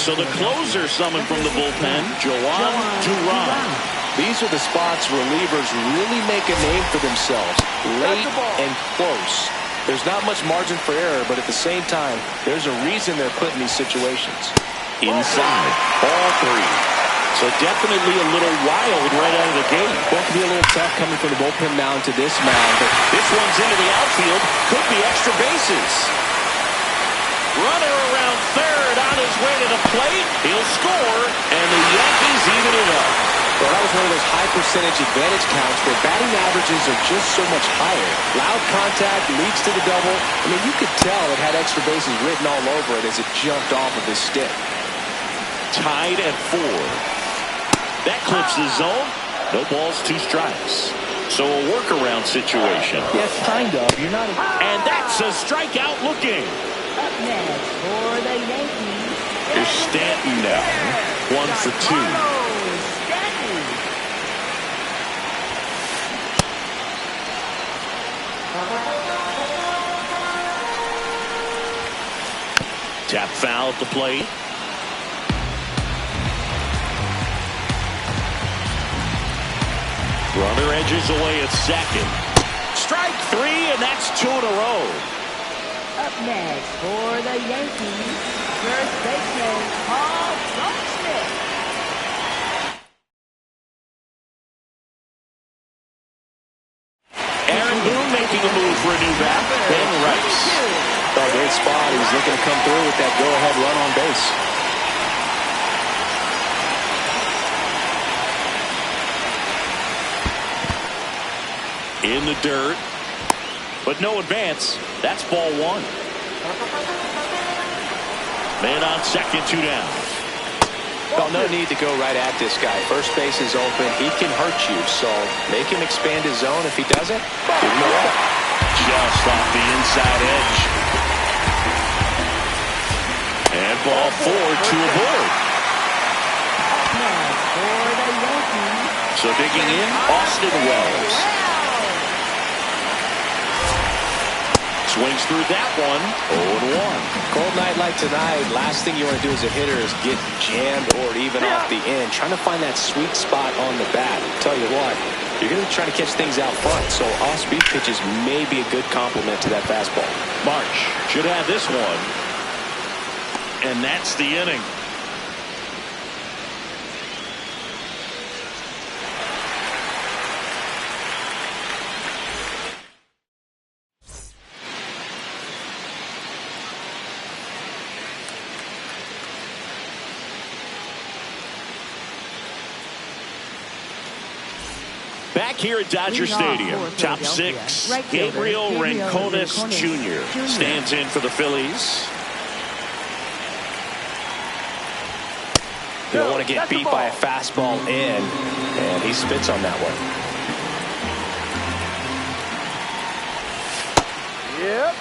So the closer summoned from the bullpen, Joan Duran. These are the spots relievers really make a name for themselves. Late and close. There's not much margin for error, but at the same time, there's a reason they're put in these situations. Inside, all 3. So definitely a little wild right out of the gate. Well, it could be a little tough coming from the bullpen mound to this mound, but this one's into the outfield. Could be extra bases. Runner around third on his way to the plate. He'll score, and the Yankees even it up. Well, that was one of those high percentage advantage counts where batting averages are just so much higher. Loud contact leads to the double. I mean, you could tell it had extra bases written all over it as it jumped off of his stick. Tied at 4. That clips the zone. No balls, 2 strikes. So a workaround situation. Yes, kind of. You're not. And that's a strikeout looking. Up next for the Yankees. Here's Stanton now. 1 for 2. Tap foul at the plate. Runner edges away at second. Strike 3, and that's 2 in a row. Up next for the Yankees, first baseman Paul Goldschmidt. Aaron Boone making a move for a new bat. Ben Rice. Oh, great spot. He's looking to come through with that go-ahead run on base. In the dirt, but no advance. That's ball 1. Man on second, 2 down. Well, no need to go right at this guy. First base is open. He can hurt you, so make him expand his zone. If he doesn't, give him a walk. Just off the inside edge. And ball 4 to a board. So digging in, Austin Wells. Swings through that one, 0-1. Cold night like tonight, last thing you want to do as a hitter is get jammed or even off the end. Trying to find that sweet spot on the bat. Tell you what, you're going to be trying to catch things out front, so off-speed pitches may be a good complement to that fastball. March should have this one. And that's the inning. Back here at Dodger Stadium, top 6, Gabriel Rincones Jr. stands in for the Phillies. You don't want to get beat by a fastball in, and he spits on that one. Yep.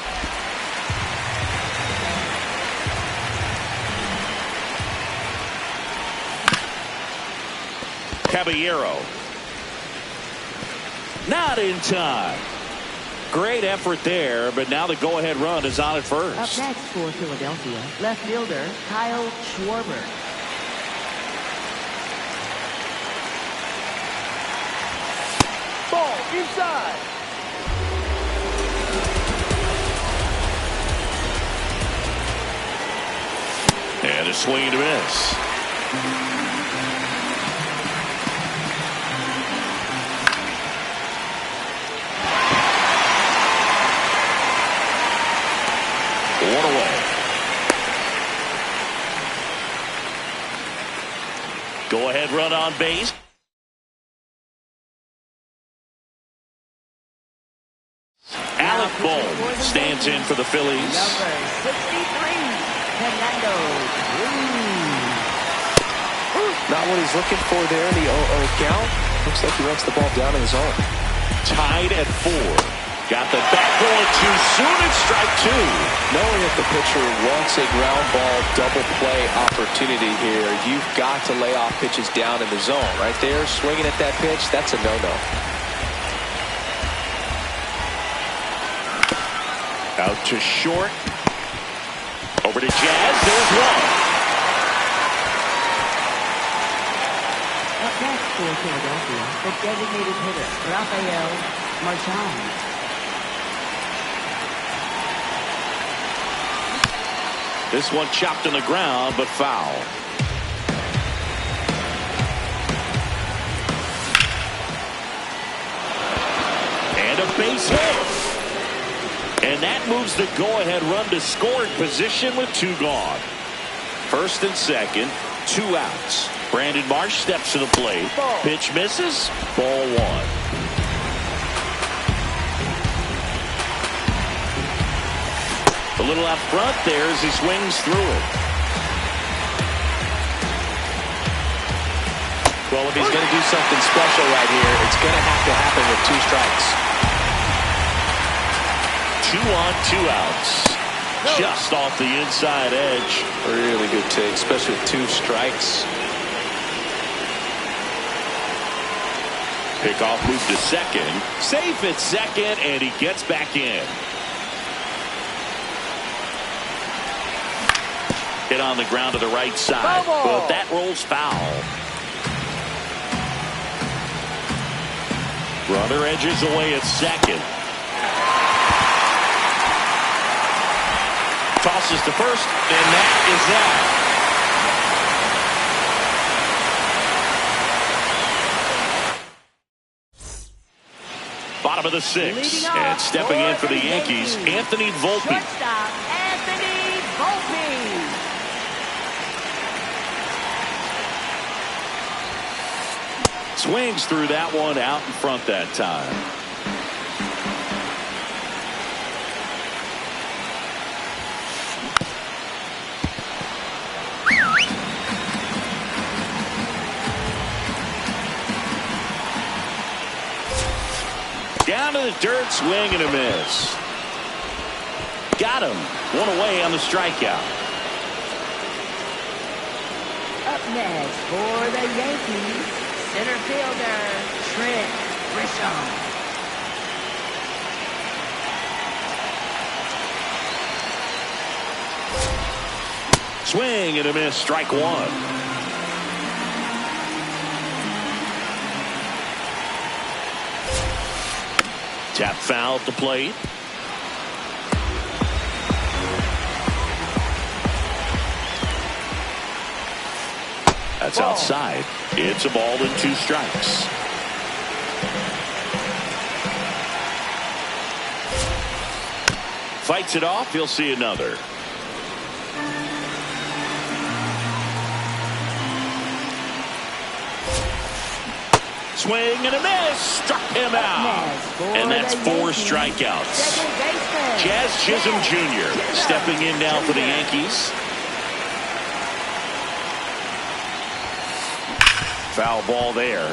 Caballero. Not in time. Great effort there, but now the go-ahead run is on at first. Up next for Philadelphia, left fielder Kyle Schwarber. Ball inside. And a swing and a miss. One away. Go ahead run on base. Alec Bohm stands in for the Phillies. Number 63, Fernando Cruz. Not what he's looking for there in the 0-0 count. Looks like he wants the ball down in his zone. Tied at 4. Got the bat going too soon at strike 2. Knowing if the pitcher wants a ground ball double play opportunity here, you've got to lay off pitches down in the zone. Right there, swinging at that pitch, that's a no-no. Out to short. Over to Jazz. There's one. Up next for Philadelphia, the designated hitter Rafael Marchand. This one chopped on the ground, but foul. And a base hit. And that moves the go-ahead run to scoring position with 2 gone. First and second, 2 outs. Brandon Marsh steps to the plate. Pitch misses. Ball 1. A little out front there as he swings through it. Well, if he's going to do something special right here, it's going to have to happen with 2 strikes. 2 on, 2 outs. Just off the inside edge. Really good take, especially with 2 strikes. Pickoff move to second. Safe at second, and he gets back in. Hit on the ground to the right side, but that rolls foul. Runner edges away at second. Tosses to first, and that is that. Bottom of the 6th, and stepping in for the Yankees, Anthony Volpe. Shortstop Anthony Volpe. Swings through that one out in front that time. Down to the dirt, swing and a miss. Got him. One away on the strikeout. Up next for the Yankees, center fielder Trent Grisham. Swing and a miss, strike one. Tap foul at the plate. That's outside. It's a ball and 2 strikes. Fights it off. He'll see another. Swing and a miss. Struck him out. And that's 4 strikeouts. Jazz Chisholm Jr. stepping in now for the Yankees. Foul ball there.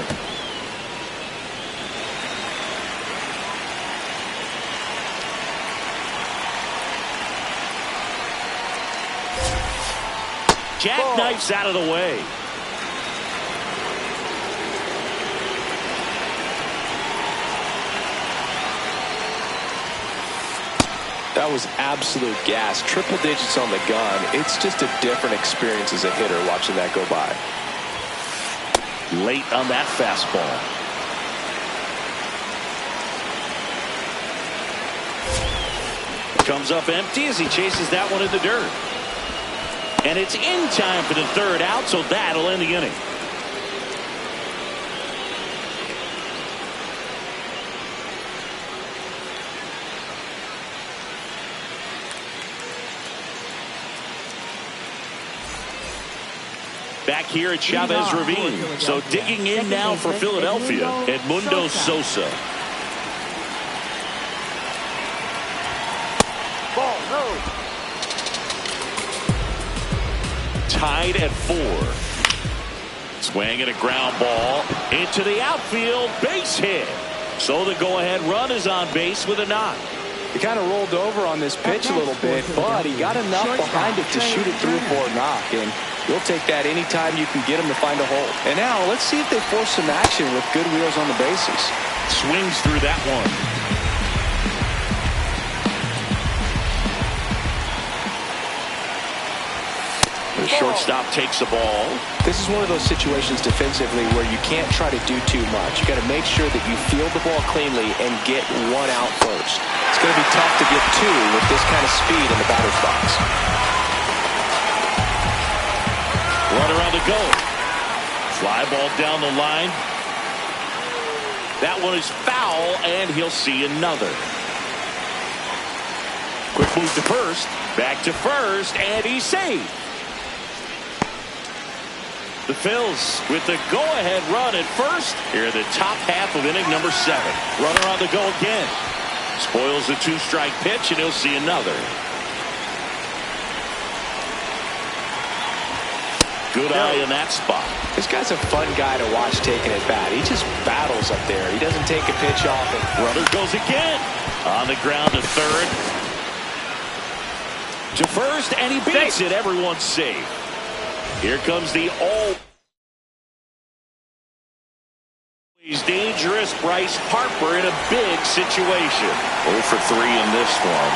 Jackknifes out of the way. That was absolute gas. Triple digits on the gun. It's just a different experience as a hitter watching that go by. Late on that fastball. Comes up empty as he chases that one in the dirt. And it's in time for the 3rd out, so that'll end the inning. Back here at Chavez Ravine. So digging in now for Philadelphia, Edmundo Sosa. Ball, no. Tied at 4. Swing and a ground ball into the outfield. Base hit. So the go-ahead run is on base with a knock. He kind of rolled over on this pitch a little bit, but he got enough behind it to shoot it through for a knock. And you'll take that anytime you can get him to find a hole. And now let's see if they force some action with good wheels on the bases. Swings through that one. The shortstop takes the ball. This is one of those situations defensively where you can't try to do too much. You got to make sure that you field the ball cleanly and get 1 out first. It's going to be tough to get 2 with this kind of speed in the batter's box. Runner on the go. Fly ball down the line. That one is foul, and he'll see another. Quick move to first. Back to first, and he's safe. The Phils with the go-ahead run at first here in the top half of inning number 7. Runner on the go again. Spoils the 2-strike pitch, and he'll see another. Good eye in that spot. This guy's a fun guy to watch taking at bat. He just battles up there. He doesn't take a pitch off it. Runner goes again. On the ground to third. To first, and he beats it. Everyone's safe. Here comes the always dangerous Bryce Harper in a big situation. 0 for 3 in this one.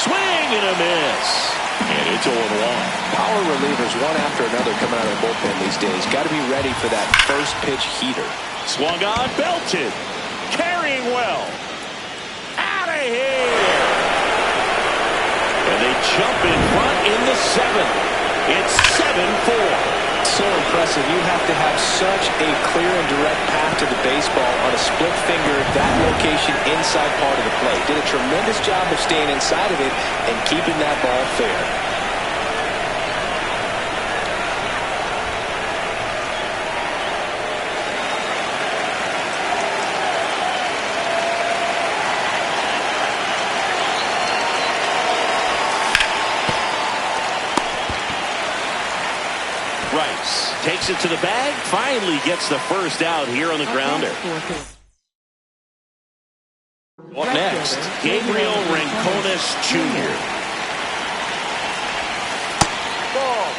Swing and a miss. And it's 0-1. Power relievers one after another coming out of the bullpen these days. Got to be ready for that first pitch heater. Swung on, belted. Carrying well. Out of here. And they jump in front in the 7th. It's 7-4. So impressive. You have to have such a clear and direct path to the baseball on a split finger, that location inside part of the plate. Did a tremendous job of staying inside of it and keeping that ball fair. Rice takes Takes it to the bag. Finally gets the first out here on the grounder. Up next, Gabriel Rincones Jr. Ball.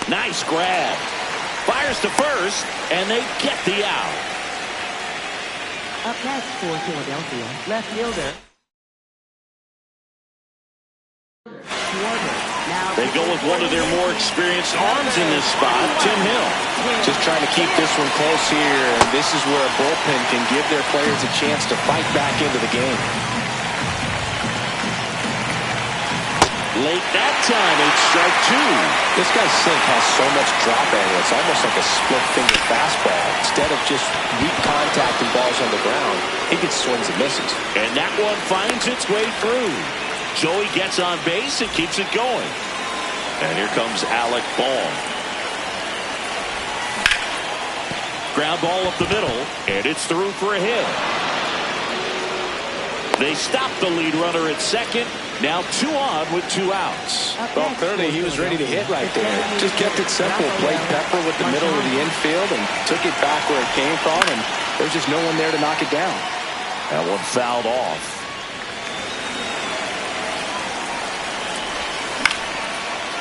Nice grab. Fires to first, and they get the out. Up next for Philadelphia, left fielder. They go with one of their more experienced arms in this spot, Tim Hill. Just trying to keep this one close here, and this is where a bullpen can give their players a chance to fight back into the game. Late that time, it's strike two. This guy's sink has so much drop angle, it's almost like a split-finger fastball. Instead of just weak contact and balls on the ground, he gets swings and misses. And that one finds its way through. Joey gets on base and keeps it going. And here comes Alec Bohm. Ground ball up the middle, and it's through for a hit. They stop the lead runner at second. Now 2 on with 2 outs. Well, clearly he was ready to hit right there. Just kept it simple. Played pepper with the middle of the infield and took it back where it came from, and there's just no one there to knock it down. That one fouled off.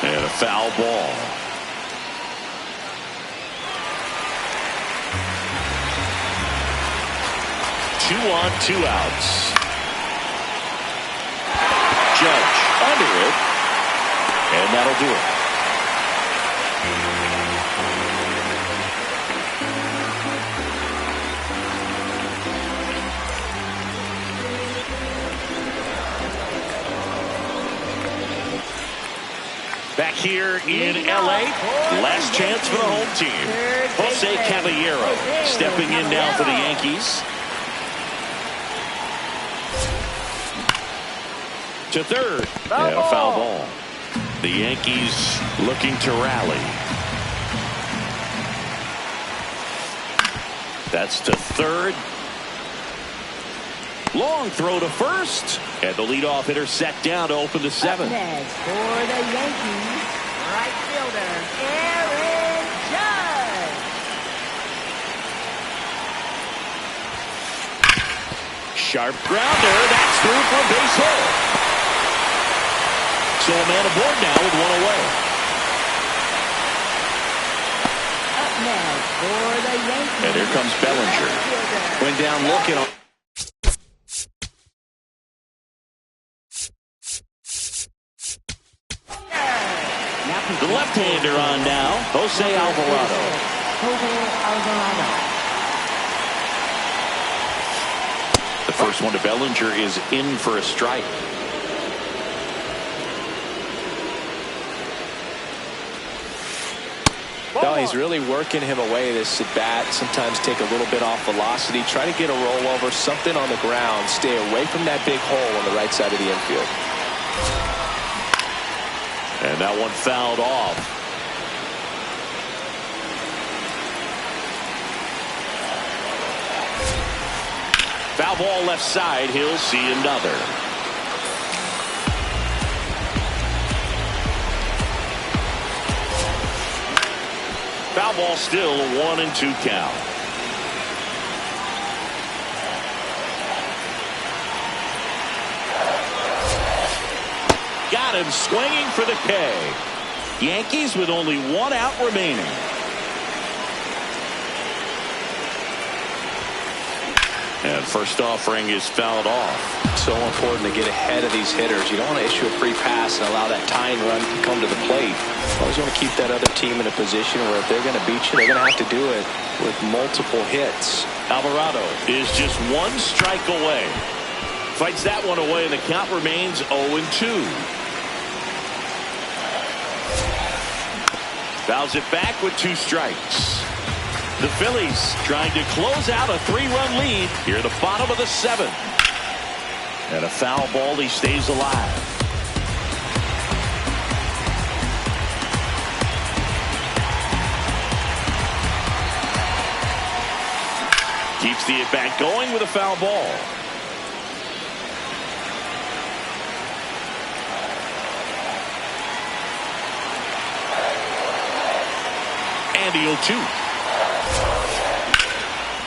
And a foul ball. Two on, 2 outs. Judge under it, and that'll do it. Back here in L.A., last chance for the home team. Jose Caballero stepping in now for the Yankees. To third, and a foul ball. The Yankees looking to rally. That's to third. Long throw to first, and the leadoff hitter set down to open the 7th. Up next for the Yankees, right fielder Aaron Judge. Sharp grounder, that's through for a base hit. So a man aboard now with 1 away. Up next for the Yankees. And here comes Bellinger. Went down looking on. The left-hander on now, Jose Alvarado. The first one to Bellinger is in for a strike. No, he's really working him away this at bat. Sometimes take a little bit off velocity. Try to get a rollover, something on the ground. Stay away from that big hole on the right side of the infield. And that one fouled off. Foul ball left side. He'll see another. Foul ball still a 1-2 count. Got him swinging for the K. Yankees with only 1 out remaining. And first offering is fouled off. So important to get ahead of these hitters. You don't want to issue a free pass and allow that tying run to come to the plate. You always want to keep that other team in a position where if they're going to beat you, they're going to have to do it with multiple hits. Alvarado is just 1 strike away. Fights that one away, and the count remains 0-2. Fouls it back with 2 strikes. The Phillies trying to close out a 3-run lead here at the bottom of the 7th. And a foul ball, he stays alive. Keeps the at-bat going with a foul ball. And the 0-2.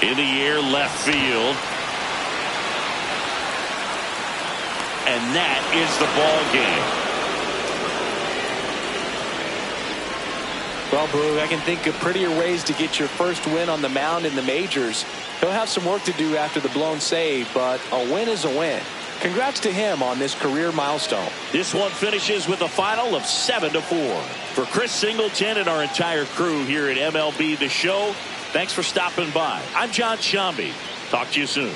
In the air, left field. And that is the ball game. Well, Boog, I can think of prettier ways to get your first win on the mound in the majors. He'll have some work to do after the blown save, but a win is a win. Congrats to him on this career milestone. This one finishes with a final of 7-4. For Chris Singleton and our entire crew here at MLB The Show, thanks for stopping by. I'm John Shambi. Talk to you soon.